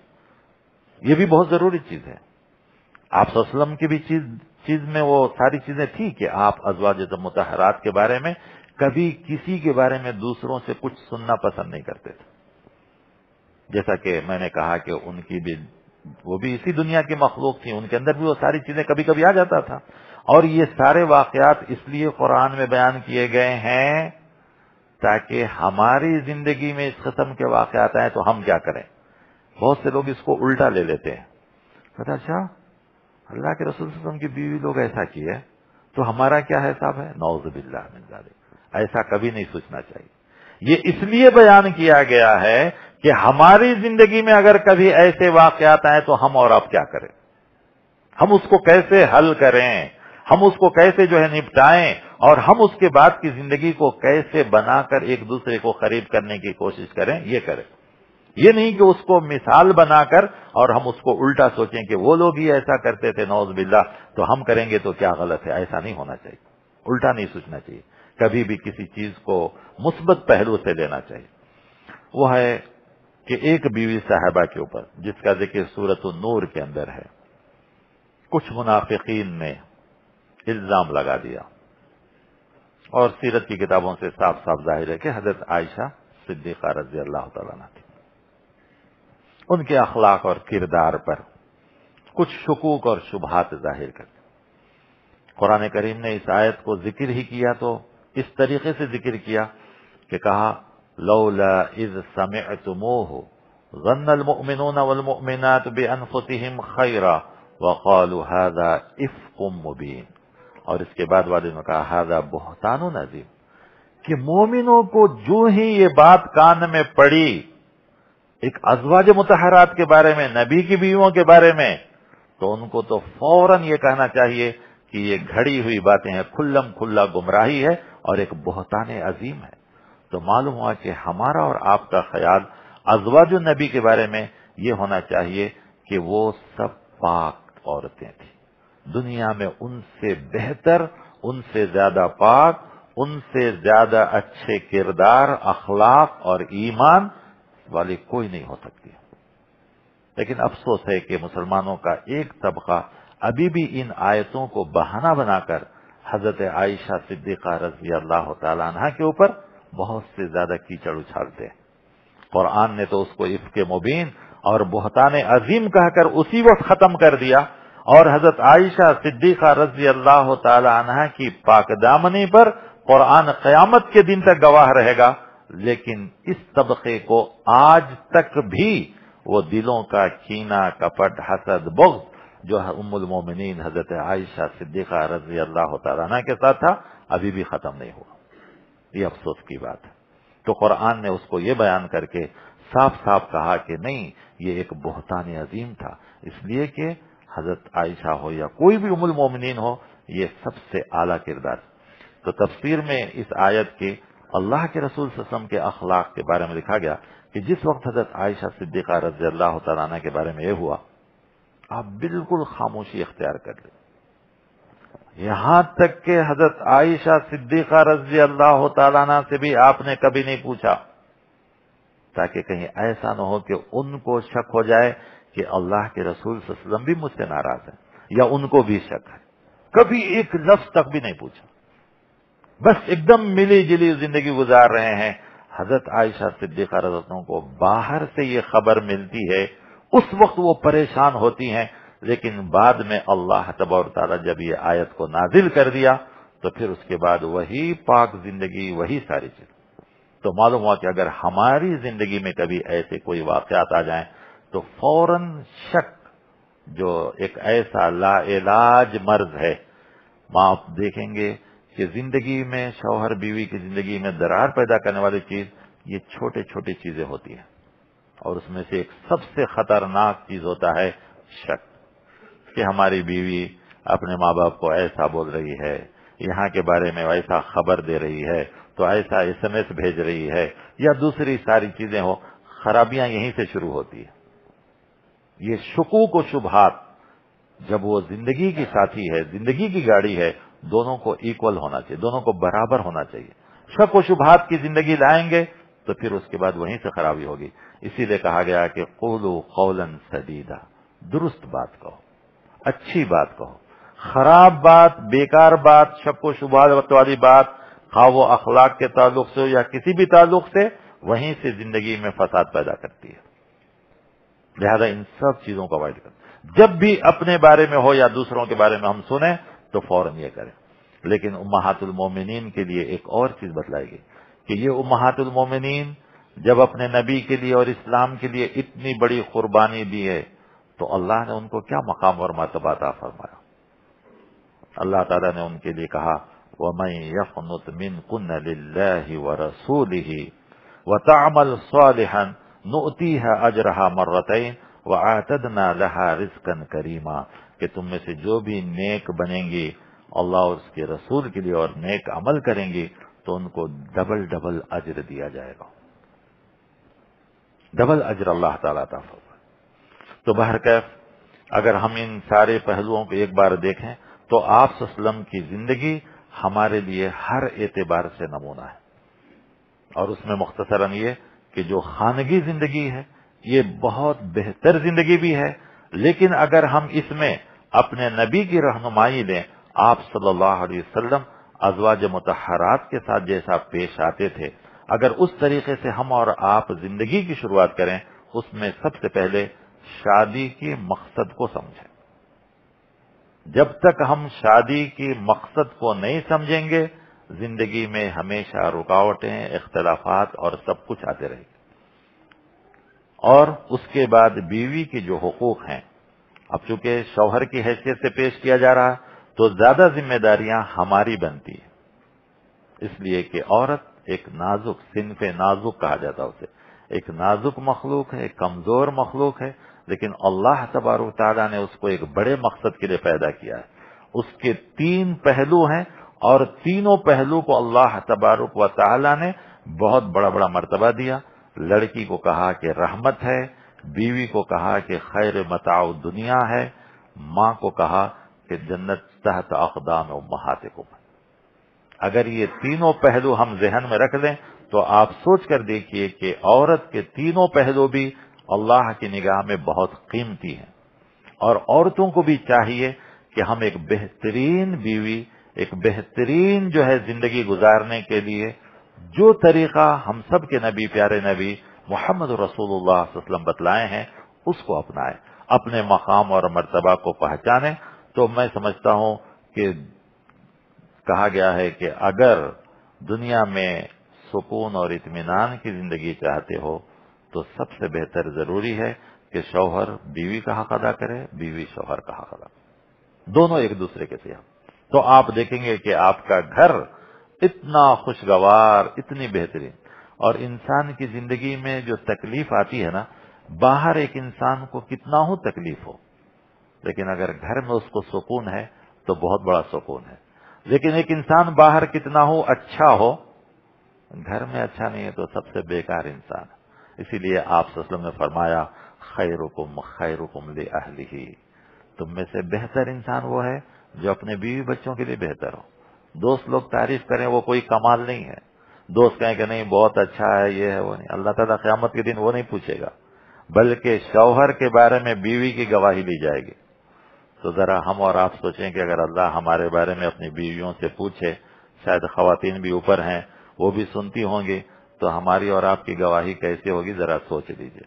یہ بھی بہت ضروری چیز ہے. آپ صلی اللہ علیہ وسلم کی بھی چیز میں وہ ساری چیزیں تھی کہ آپ ازواج مطہرات کے بارے میں کبھی کسی کے بارے میں دوسروں سے کچھ سننا پسند نہیں کرتے تھے. جیسا کہ میں نے کہا کہ ان کی بھی وہ بھی اسی دنیا کی مخلوق تھی، ان کے اندر بھی وہ ساری چیزیں کبھی کبھی آ جاتا تھا. اور یہ سارے واقعات اس لیے قرآن میں بیان کیے گئے ہیں تاکہ ہماری زندگی میں اس قسم کے واقعات آئیں تو ہم کیا کریں. بہت سے لوگ اس کو الٹا لے لیتے ہیں، کہتے اچھا اللہ کے رسول صلی اللہ علیہ وسلم کی بیوی لوگ ایسا کیے تو ہمارا کیا حساب ہے. نعوذ باللہ من ذالک، ایسا کبھی نہیں سوچنا چاہیے. یہ اس لیے بیان کیا گیا ہے کہ ہماری زندگی میں اگر کبھی ایسے واقعات آئیں تو ہم اور آپ کیا کریں، ہم اس کو کیسے حل کریں. ہم اس کو کیسے جو ہے نپٹائیں، اور ہم اس کے بعد کی زندگی کو کیسے بنا کر ایک دوسرے کو قریب کرنے کی کوشش کریں، یہ کریں۔ یہ نہیں کہ اس کو مثال بنا کر اور ہم اس کو الٹا سوچیں کہ وہ لوگ ہی ایسا کرتے تھے نعوذ باللہ تو ہم کریں گے تو کیا غلط ہے۔ ایسا نہیں ہونا چاہیے، الٹا نہیں سوچنا چاہیے، کبھی بھی کسی چیز کو مثبت پہلو سے لینا چاہیے۔ وہ ہے کہ ایک بیوی صاحبہ کے اوپر جس کا ذکر سورۃ النور کے اندر ہے، کچھ منافقین نے الزام لگا دیا، اور سیرت کی کتابوں سے صاف صاف ظاہر ہے کہ حضرت عائشہ صدیقہ رضی اللہ تعالیٰ عنہ تھی، ان کے اخلاق اور کردار پر کچھ شکوک اور شبہات ظاہر کرتے۔ قرآن کریم نے اس آیت کو ذکر ہی کیا تو اس طریقے سے ذکر کیا کہ کہا لولا اذ سمعتموہ ظن المؤمنون والمؤمنات بانفسهم خیرا وقالوا هذا افک مبین، اور اس کے بعد والے نے کہا هذا بہتان عظیم، کہ مومنوں کو جو ہی یہ بات کان میں پڑی ایک ازواج مطہرات کے بارے میں، نبی کی بیویوں کے بارے میں، تو ان کو تو فوراً یہ کہنا چاہیے کہ یہ گھڑی ہوئی باتیں ہیں، کھلم کھلا گمراہی ہے اور ایک بہتان عظیم ہے۔ تو معلوم ہوا کہ ہمارا اور آپ کا خیال ازواج النبی کے بارے میں یہ ہونا چاہیے کہ وہ سب پاک عورتیں تھیں، دنیا میں ان سے بہتر، ان سے زیادہ پاک، ان سے زیادہ اچھے کردار، اخلاق اور ایمان والی کوئی نہیں ہو سکتی۔ لیکن افسوس ہے کہ مسلمانوں کا ایک طبقہ ابھی بھی ان آیتوں کو بہانہ بنا کر حضرت عائشہ صدیقہ رضی اللہ تعالی عنہا کے اوپر بہت سے زیادہ کیچڑ اچھالتے ہیں۔ قرآن نے تو اس کو افک مبین اور بہتان عظیم کہہ کر اسی وقت ختم کر دیا، اور حضرت عائشہ صدیقہ رضی اللہ تعالی عنہا کی پاک دامنی پر قرآن قیامت کے دن تک گواہ رہے گا۔ لیکن اس طبقے کو آج تک بھی وہ دلوں کا کینہ، کپٹ، حسد، بغض جو ام المومنین حضرت عائشہ صدیقہ رضی اللہ تعالیٰ عنہ کے ساتھ تھا ابھی بھی ختم نہیں ہوا۔ یہ افسوس کی بات ہے۔ تو قرآن نے اس کو یہ بیان کر کے صاف صاف کہا کہ نہیں، یہ ایک بہتان عظیم تھا، اس لیے کہ حضرت عائشہ ہو یا کوئی بھی ام المومنین ہو، یہ سب سے اعلیٰ کردار۔ تو تفسیر میں اس آیت کے اللہ کے رسول صلی اللہ علیہ وسلم کے اخلاق کے بارے میں لکھا گیا کہ جس وقت حضرت عائشہ صدیقہ رضی اللہ تعالیٰ عنہ کے بارے میں یہ ہوا، آپ بالکل خاموشی اختیار کر لیں، یہاں تک کہ حضرت عائشہ صدیقہ رضی اللہ تعالیٰ عنہ سے بھی آپ نے کبھی نہیں پوچھا، تاکہ کہیں ایسا نہ ہو کہ ان کو شک ہو جائے کہ اللہ کے رسول صلی اللہ علیہ وسلم بھی مجھ سے ناراض ہیں یا ان کو بھی شک ہے۔ کبھی ایک لفظ تک بھی نہیں پوچھا، بس ایک دم ملی جلی زندگی گزار رہے ہیں۔ حضرت عائشہ صدیقہ رضی اللہ عنہ کو باہر سے یہ خبر ملتی ہے، اس وقت وہ پریشان ہوتی ہیں، لیکن بعد میں اللہ تبارک تعالیٰ جب یہ آیت کو نازل کر دیا تو پھر اس کے بعد وہی پاک زندگی، وہی ساری چیز۔ تو معلوم ہوا کہ اگر ہماری زندگی میں کبھی ایسے کوئی واقعات آ جائیں تو فوراً شک، جو ایک ایسا لا علاج مرض ہے، آپ دیکھیں گے کہ زندگی میں شوہر بیوی کی زندگی میں درار پیدا کرنے والی چیز یہ چھوٹے چھوٹی چیزیں ہوتی ہیں، اور اس میں سے ایک سب سے خطرناک چیز ہوتا ہے شک، کہ ہماری بیوی اپنے ماں باپ کو ایسا بول رہی ہے، یہاں کے بارے میں ایسا خبر دے رہی ہے، تو ایسا SMS بھیج رہی ہے، یا دوسری ساری چیزیں ہو، خرابیاں یہیں سے شروع ہوتی ہیں۔ یہ شکوک و شبہات جب وہ زندگی کی ساتھی ہے، زندگی کی گاڑی ہے، دونوں کو ایکول ہونا چاہیے، دونوں کو برابر ہونا چاہیے۔ شک و شبہات کی زندگی لائیں گے تو پھر اس کے بعد وہیں سے خرابی ہوگی۔ اسی لیے کہا گیا کہ قولوا قولا سدیدا، درست بات کہو، اچھی بات کہو، خراب بات، بیکار بات، شک و شبہات والی بات، خواہ وہ اخلاق کے تعلق سے ہو یا کسی بھی تعلق سے، وہیں سے زندگی میں فساد پیدا کرتی ہے۔ لہذا ان سب چیزوں کا اوائڈ کریں۔ جب بھی اپنے بارے میں ہو یا دوسروں کے بارے میں ہم سنیں تو فوراً یہ کریں۔ لیکن امہات المومنین کے لیے ایک اور چیز بتلائی گئی کہ یہ امہات المومنین جب اپنے نبی کے لیے اور اسلام کے لیے اتنی بڑی قربانی دی ہے تو اللہ نے ان کو کیا مقام اور مرتبہ عطا فرمایا۔ اللہ تعالیٰ نے ان کے لیے کہا وَمَن يَقْنُتْ مِنكُنَّ لِلَّهِ وَرَسُولِهِ وَتَعْمَلْ صَالِحًا نُؤْتِيهَا أَجْرَهَا مَرَّتَيْنِ وَأَعْتَدْنَا لَهَا رِزْقًا كَرِيمًا، کہ تم میں سے جو بھی نیک بنیں گی اللہ اور اس کے رسول کے لیے اور نیک عمل کریں گی تو ان کو ڈبل ڈبل اجر دیا جائے گا، ڈبل اجر اللہ تعالیٰ عطا فرمائے۔ تو بہرکیف اگر ہم ان سارے پہلوؤں کو ایک بار دیکھیں تو آپ صلی اللہ علیہ وسلم کی زندگی ہمارے لیے ہر اعتبار سے نمونہ ہے، اور اس میں مختصراً یہ کہ جو خانگی زندگی ہے یہ بہت بہتر زندگی بھی ہے، لیکن اگر ہم اس میں اپنے نبی کی رہنمائی لیں، آپ صلی اللہ علیہ وسلم ازواج مطہرات کے ساتھ جیسا پیش آتے تھے، اگر اس طریقے سے ہم اور آپ زندگی کی شروعات کریں، اس میں سب سے پہلے شادی کی مقصد کو سمجھیں۔ جب تک ہم شادی کی مقصد کو نہیں سمجھیں گے، زندگی میں ہمیشہ رکاوٹیں، اختلافات اور سب کچھ آتے رہے گے۔ اور اس کے بعد بیوی کی جو حقوق ہیں، اب چونکہ شوہر کی حیثیت سے پیش کیا جا رہا تو زیادہ ذمہ داریاں ہماری بنتی ہیں، اس لیے کہ عورت ایک نازک، صنف نازک کہا جاتا ہے اسے، ایک نازک مخلوق ہے، ایک کمزور مخلوق ہے، لیکن اللہ تبارک و تعالیٰ نے اس کو ایک بڑے مقصد کے لیے پیدا کیا ہے۔ اس کے 3 پہلو ہیں، اور تینوں پہلو کو اللہ تبارک و تعالیٰ نے بہت بڑا بڑا مرتبہ دیا۔ لڑکی کو کہا کہ رحمت ہے، بیوی کو کہا کہ خیر متاع دنیا ہے، ماں کو کہا کہ جنت تحت اقدام امہاتکم۔ اگر یہ تینوں پہلو ہم ذہن میں رکھ لیں تو آپ سوچ کر دیکھیے کہ عورت کے تینوں پہلو بھی اللہ کی نگاہ میں بہت قیمتی ہیں، اور عورتوں کو بھی چاہیے کہ ہم ایک بہترین بیوی، ایک بہترین جو ہے زندگی گزارنے کے لیے جو طریقہ ہم سب کے نبی، پیارے نبی محمد رسول اللہ صلی اللہ علیہ وسلم بتلائے ہیں، اس کو اپنائیں، اپنے مقام اور مرتبہ کو پہچانیں۔ تو میں سمجھتا ہوں کہ کہا گیا ہے کہ اگر دنیا میں سکون اور اطمینان کی زندگی چاہتے ہو تو سب سے بہتر ضروری ہے کہ شوہر بیوی کا حق ادا کرے، بیوی شوہر کا حق ادا کرے، دونوں ایک دوسرے کے ساتھ۔ تو آپ دیکھیں گے کہ آپ کا گھر اتنا خوشگوار، اتنی بہترین۔ اور انسان کی زندگی میں جو تکلیف آتی ہے نا، باہر ایک انسان کو کتنا ہو تکلیف ہو، لیکن اگر گھر میں اس کو سکون ہے تو بہت بڑا سکون ہے۔ لیکن ایک انسان باہر کتنا ہو اچھا ہو، گھر میں اچھا نہیں ہے تو سب سے بیکار انسان ہے۔ اسی لیے آپ صلی اللہ علیہ وسلم نے فرمایا خیرکم خیرکم لأہلہ، تم میں سے بہتر انسان وہ ہے جو اپنے بیوی بچوں کے لیے بہتر ہو۔ دوست لوگ تعریف کریں وہ کوئی کمال نہیں ہے، دوست کہیں کہ نہیں بہت اچھا ہے، یہ ہے وہ نہیں، اللہ تعالیٰ قیامت کے دن وہ نہیں پوچھے گا، بلکہ شوہر کے بارے میں بیوی کی گواہی لی جائے گی۔ تو ذرا ہم اور آپ سوچیں کہ اگر اللہ ہمارے بارے میں اپنی بیویوں سے پوچھے، شاید خواتین بھی اوپر ہیں وہ بھی سنتی ہوں گی، تو ہماری اور آپ کی گواہی کیسے ہوگی ذرا سوچ لیجئے۔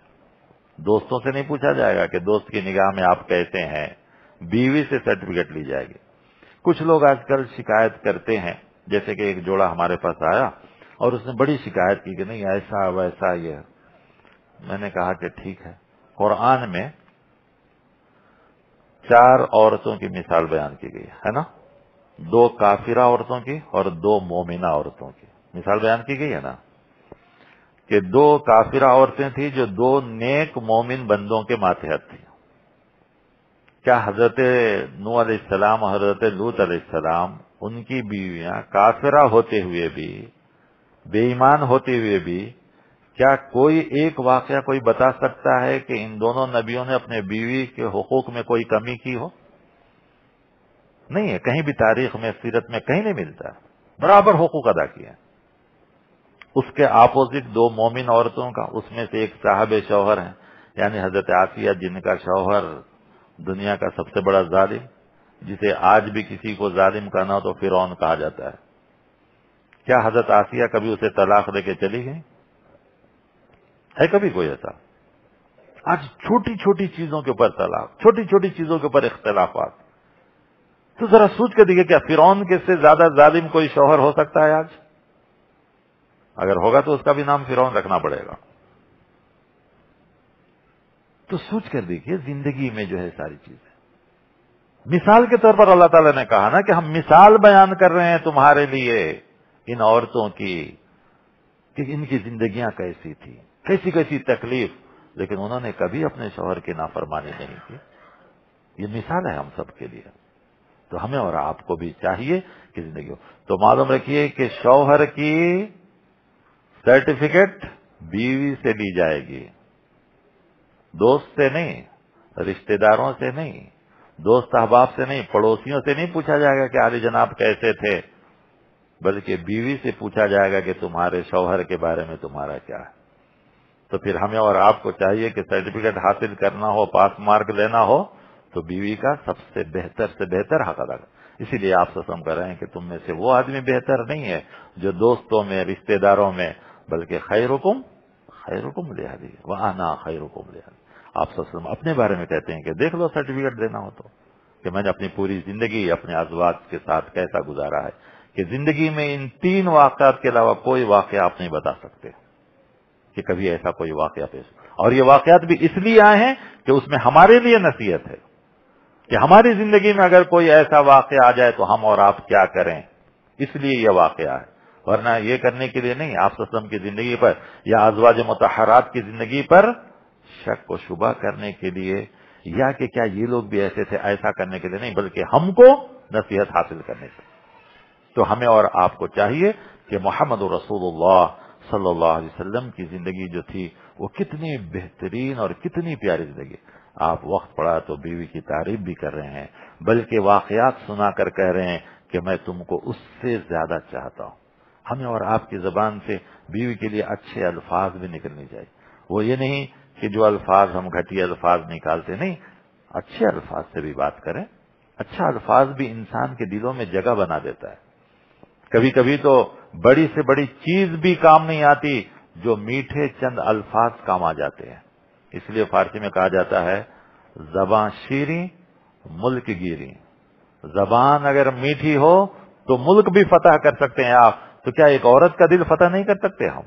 دوستوں سے نہیں پوچھا جائے گا کہ دوست کی نگاہ میں آپ کیسے ہیں، بیوی سے سرٹیفکیٹ لی جائے گی۔ کچھ لوگ آج کل شکایت کرتے ہیں، جیسے کہ ایک جوڑا ہمارے پاس آیا اور اس نے بڑی شکایت کی کہ نہیں ایسا ویسا یہ۔ میں نے کہا کہ ٹھیک ہے، قرآن میں 4 عورتوں کی مثال بیان کی گئی ہے نا، 2 کافرہ عورتوں کی اور 2 مومنہ عورتوں کی مثال بیان کی گئی ہے نا، کہ 2 کافرہ عورتیں تھیں جو 2 نیک مومن بندوں کے ماتحت تھیں۔ کیا حضرت نوح علیہ السلام اور حضرت لوط علیہ السلام ان کی بیویاں کافرہ ہوتے ہوئے بھی، بے ایمان ہوتے ہوئے بھی، کیا کوئی ایک واقعہ کوئی بتا سکتا ہے کہ ان دونوں نبیوں نے اپنے بیوی کے حقوق میں کوئی کمی کی ہو؟ نہیں ہے، کہیں بھی تاریخ میں، سیرت میں کہیں نہیں ملتا، برابر حقوق ادا کیے۔ اس کے اپوزٹ 2 مومن عورتوں کا، اس میں سے ایک صاحب شوہر ہیں، یعنی حضرت آسیہ، جن کا شوہر دنیا کا سب سے بڑا ظالم، جسے آج بھی کسی کو ظالم کہنا ہو تو فرعون کہا جاتا ہے۔ کیا حضرت آسیہ کبھی اسے طلاق دے کے چلی گئی؟ ہے کبھی کوئی ایسا؟ آج چھوٹی چھوٹی چیزوں کے اوپر طلاق، چھوٹی چھوٹی چیزوں کے اوپر اختلافات۔ تو ذرا سوچ کے دیکھیے، کیا فرعون کے سے زیادہ ظالم کوئی شوہر ہو سکتا ہے آج؟ اگر ہوگا تو اس کا بھی نام فرعون رکھنا پڑے گا۔ تو سوچ کر دیکھیے زندگی میں جو ہے ساری چیزیں، مثال کے طور پر اللہ تعالیٰ نے کہا نا کہ ہم مثال بیان کر رہے ہیں تمہارے لیے ان عورتوں کی کہ ان کی زندگیاں کیسی تھی، کیسی کیسی تکلیف، لیکن انہوں نے کبھی اپنے شوہر کی نافرمانی نہیں کی۔ یہ مثال ہے ہم سب کے لیے۔ تو ہمیں اور آپ کو بھی چاہیے کہ زندگی ہو. تو معلوم رکھیے کہ شوہر کی سرٹیفکیٹ بیوی سے لی جائے گی، دوست سے نہیں، رشتہ داروں سے نہیں، دوست احباب سے نہیں، پڑوسیوں سے نہیں پوچھا جائے گا کہ عالی جناب کیسے تھے، بلکہ بیوی سے پوچھا جائے گا کہ تمہارے شوہر کے بارے میں تمہارا کیا ہے. تو پھر ہمیں اور آپ کو چاہیے کہ سرٹیفکیٹ حاصل کرنا ہو، پاس مارک لینا ہو تو بیوی کا سب سے بہتر حق ادا کریں. اسی لیے آپ سے کر رہے ہیں کہ تم میں سے وہ آدمی بہتر نہیں ہے جو دوستوں میں، رشتہ داروں میں، بلکہ خیرکم لأہلہ وأنا خیرکم لأہلہ. آپ وسلم اپنے بارے میں کہتے ہیں کہ دیکھ لو سرٹیفکیٹ دینا ہو تو کہ میں نے اپنی پوری زندگی اپنے ازواج کے ساتھ کیسا گزارا ہے، کہ زندگی میں ان 3 واقعات کے علاوہ کوئی واقعہ آپ نہیں بتا سکتے کہ کبھی ایسا کوئی واقعہ پیش. اور یہ واقعات بھی اس لیے آئے ہیں کہ اس میں ہمارے لیے نصیحت ہے کہ ہماری زندگی میں اگر کوئی ایسا واقعہ آ جائے تو ہم اور آپ کیا کریں. اس لیے یہ واقعہ ہے، ورنہ یہ کرنے کے لیے نہیں. آپ وسلم کی زندگی پر یا ازواج مطہرات کی زندگی پر شک و شبہ کرنے کے لیے یا کہ کیا یہ لوگ بھی ایسے تھے ایسا کرنے کے لیے نہیں، بلکہ ہم کو نصیحت حاصل کرنے کے. تو ہمیں اور آپ کو چاہیے کہ محمد رسول اللہ صلی اللہ علیہ وسلم کی زندگی جو تھی وہ کتنی بہترین اور کتنی پیاری زندگی. آپ وقت پڑا تو بیوی کی تعریف بھی کر رہے ہیں، بلکہ واقعات سنا کر کہہ رہے ہیں کہ میں تم کو اس سے زیادہ چاہتا ہوں. ہمیں اور آپ کی زبان سے بیوی کے لیے اچھے الفاظ بھی نکلنے چاہیے. وہ یہ نہیں کہ جو الفاظ ہم گھٹیا الفاظ نکالتے، نہیں، اچھے الفاظ سے بھی بات کریں. اچھا الفاظ بھی انسان کے دلوں میں جگہ بنا دیتا ہے. کبھی کبھی تو بڑی سے بڑی چیز بھی کام نہیں آتی جو میٹھے چند الفاظ کام آ جاتے ہیں. اس لیے فارسی میں کہا جاتا ہے زبان شیریں ملک گیری. زبان اگر میٹھی ہو تو ملک بھی فتح کر سکتے ہیں آپ. تو کیا ایک عورت کا دل فتح نہیں کر سکتے؟ ہم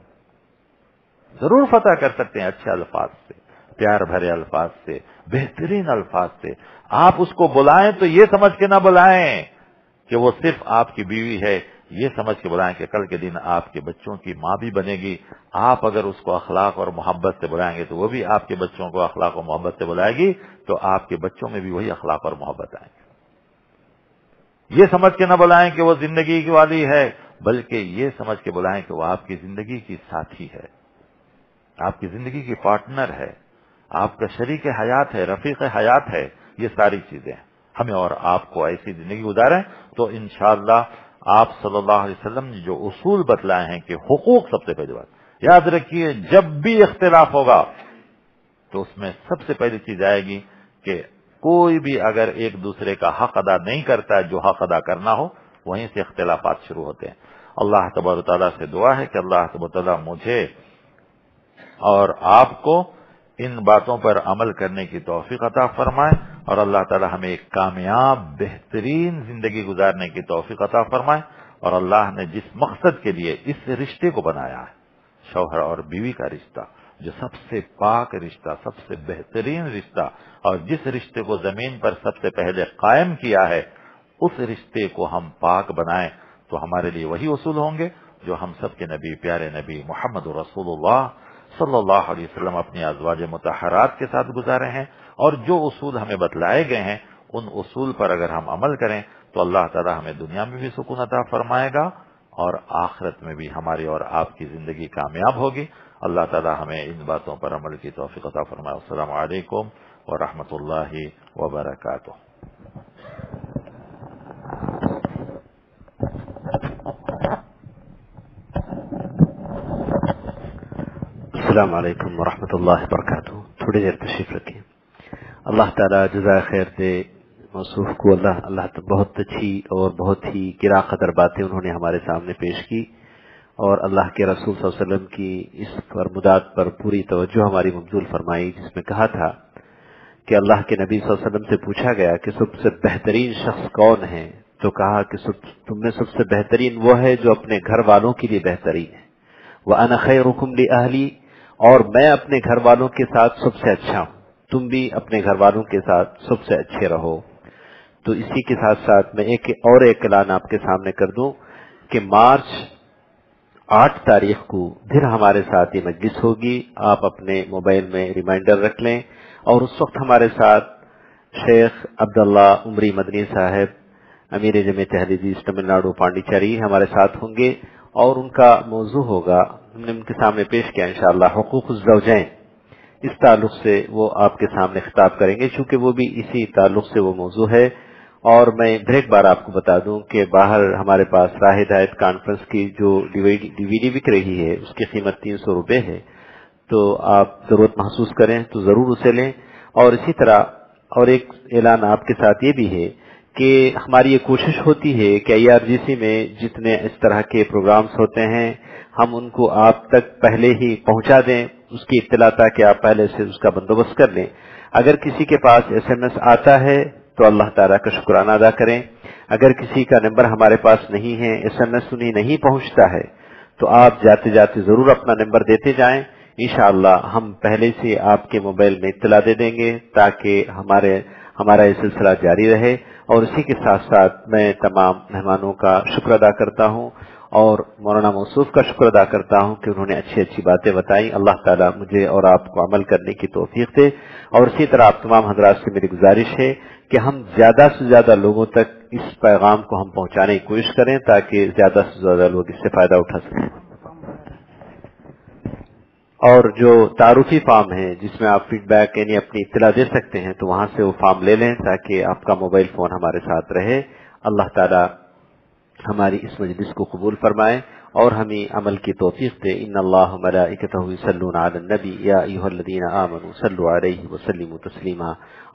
ضرور فتح کر سکتے ہیں اچھے الفاظ سے، پیار بھرے الفاظ سے، بہترین الفاظ سے. آپ اس کو بلائیں تو یہ سمجھ کے نہ بلائیں کہ وہ صرف آپ کی بیوی ہے، یہ سمجھ کے بلائیں کہ کل کے دن آپ کے بچوں کی ماں بھی بنے گی. آپ اگر اس کو اخلاق اور محبت سے بلائیں گے تو وہ بھی آپ کے بچوں کو اخلاق اور محبت سے بلائے گی، تو آپ کے بچوں میں بھی وہی اخلاق اور محبت آئیں گے. یہ سمجھ کے نہ بلائیں کہ وہ زندگی کی والی ہے، بلکہ یہ سمجھ کے بلائیں کہ وہ آپ کی زندگی کی ساتھی ہے، آپ کی زندگی کی پارٹنر ہے، آپ کا شریک حیات ہے، رفیق حیات ہے. یہ ساری چیزیں ہمیں اور آپ کو ایسی زندگی گزاریں تو انشاءاللہ آپ صلی اللہ علیہ وسلم نے جو اصول بتلائے ہیں کہ حقوق سب سے پہلی بات یاد رکھیے. جب بھی اختلاف ہوگا تو اس میں سب سے پہلی چیز آئے گی کہ کوئی بھی اگر ایک دوسرے کا حق ادا نہیں کرتا ہے جو حق ادا کرنا ہو، وہیں سے اختلافات شروع ہوتے ہیں. اللہ تبارک و تعالیٰ سے دعا ہے کہ اللہ تبارک و تعالیٰ مجھے اور آپ کو ان باتوں پر عمل کرنے کی توفیق عطا فرمائے، اور اللہ تعالی ہمیں ایک کامیاب بہترین زندگی گزارنے کی توفیق عطا فرمائے. اور اللہ نے جس مقصد کے لیے اس رشتے کو بنایا ہے، شوہر اور بیوی کا رشتہ، جو سب سے پاک رشتہ، سب سے بہترین رشتہ، اور جس رشتے کو زمین پر سب سے پہلے قائم کیا ہے، اس رشتے کو ہم پاک بنائیں تو ہمارے لیے وہی اصول ہوں گے جو ہم سب کے نبی، پیارے نبی محمد رسول اللہ صلی اللہ علیہ وسلم اپنی ازواج مطہرات کے ساتھ گزارے ہیں. اور جو اصول ہمیں بتلائے گئے ہیں ان اصول پر اگر ہم عمل کریں تو اللہ تعالی ہمیں دنیا میں بھی سکون عطا فرمائے گا اور آخرت میں بھی ہماری اور آپ کی زندگی کامیاب ہوگی. اللہ تعالی ہمیں ان باتوں پر عمل کی توفیق عطا فرمائے. السلام علیکم ورحمۃ اللہ وبرکاتہ. السلام علیکم ورحمۃ اللہ وبرکاتہ. تھوڑی دیر تشریف رکھیں. اللہ تعالیٰ جزائے خیر دے موصوف کو. اللہ بہت اچھی اور بہت ہی گرا قدر باتیں انہوں نے ہمارے سامنے پیش کی، اور اللہ کے رسول صلی اللہ علیہ وسلم کی اس فرمودات پر پوری توجہ ہماری مبذول فرمائی، جس میں کہا تھا کہ اللہ کے نبی صلی اللہ علیہ وسلم سے پوچھا گیا کہ سب سے بہترین شخص کون ہے، تو کہا کہ تم میں سب سے بہترین وہ ہے جو اپنے گھر والوں کے لیے بہترین ہے. وَأَنَا خَيْرُكُمْ لِأَهْلِي، اور میں اپنے گھر والوں کے ساتھ سب سے اچھا ہوں، تم بھی اپنے گھر والوں کے ساتھ سب سے اچھے رہو. تو اسی کے ساتھ ساتھ میں ایک اعلان آپ کے سامنے کر دوں کہ مارچ 8 تاریخ کو پھر ہمارے ساتھ یہ مجلس ہوگی. آپ اپنے موبائل میں ریمائنڈر رکھ لیں، اور اس وقت ہمارے ساتھ شیخ عبداللہ عمری مدنی صاحب امیر جمعیت اہل حدیث تمل ناڈو پانڈیچری ہمارے ساتھ ہوں گے، اور ان کا موضوع ہوگا، ہم نے ان کے سامنے پیش کیا انشاءاللہ، حقوق الزوجین۔ اس تعلق سے وہ آپ کے سامنے خطاب کریں گے، چونکہ وہ بھی اسی تعلق سے وہ موضوع ہے۔ اور میں بریک بار آپ کو بتا دوں کہ باہر ہمارے پاس راہ ہدایت کانفرنس کی جو ڈی وی ڈی بک رہی ہے اس کی قیمت 300 روپے ہے، تو آپ ضرورت محسوس کریں تو ضرور اسے لیں۔ اور اسی طرح اور ایک اعلان آپ کے ساتھ یہ بھی ہے کہ ہماری یہ کوشش ہوتی ہے کہ IRGC میں جتنے اس طرح کے پروگرامز ہوتے ہیں ہم ان کو آپ تک پہلے ہی پہنچا دیں، اس کی اطلاع تاکہ آپ پہلے سے اس کا بندوبست کر لیں۔ اگر کسی کے پاس SMS آتا ہے تو اللہ تعالیٰ کا شکرانہ ادا کریں، اگر کسی کا نمبر ہمارے پاس نہیں ہے، SMS انہیں نہیں پہنچتا ہے، تو آپ جاتے جاتے ضرور اپنا نمبر دیتے جائیں، انشاءاللہ ہم پہلے سے آپ کے موبائل میں اطلاع دے دیں گے تاکہ ہمارا یہ سلسلہ جاری رہے۔ اور اسی کے ساتھ ساتھ میں تمام مہمانوں کا شکر ادا کرتا ہوں اور مولانا موصوف کا شکر ادا کرتا ہوں کہ انہوں نے اچھی اچھی باتیں بتائیں۔ اللہ تعالیٰ مجھے اور آپ کو عمل کرنے کی توفیق دے، اور اسی طرح آپ تمام حضرات سے میری گزارش ہے کہ ہم زیادہ سے زیادہ لوگوں تک اس پیغام کو ہم پہنچانے کی کوشش کریں تاکہ زیادہ سے زیادہ لوگ اس سے فائدہ اٹھا سکیں۔ اور جو تعارفی فارم ہے جس میں آپ فیڈ بیک یعنی اپنی اطلاع دے سکتے ہیں، تو وہاں سے وہ فارم لے لیں تاکہ آپ کا موبائل فون ہمارے ساتھ رہے۔ اللہ تعالیٰ ہماری اس مجلس کو قبول فرمائے اور ہمیں عمل کی توفیق دے۔ ان اللہ ملائکتہ یصلون علی النبی یا ایھا الذین آمنوا صلوا علیہ وسلموا تسلیما۔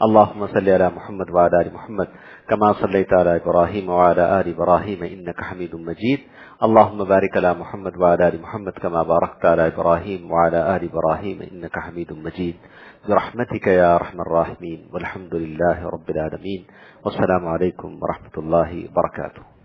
اللهم صل علی محمد وعلی آل محمد کما صلیت علی ابراہیم وعلی آل ابراہیم انک حمید مجید۔ اللهم بارک علی محمد وعلی آل محمد کما بارکت علی ابراہیم وعلی آل ابراہیم انک حمید مجید برحمتک یا ارحم الراحمین والحمد للہ رب العالمین۔ والسلام علیکم ورحمۃ اللہ وبرکاتہ۔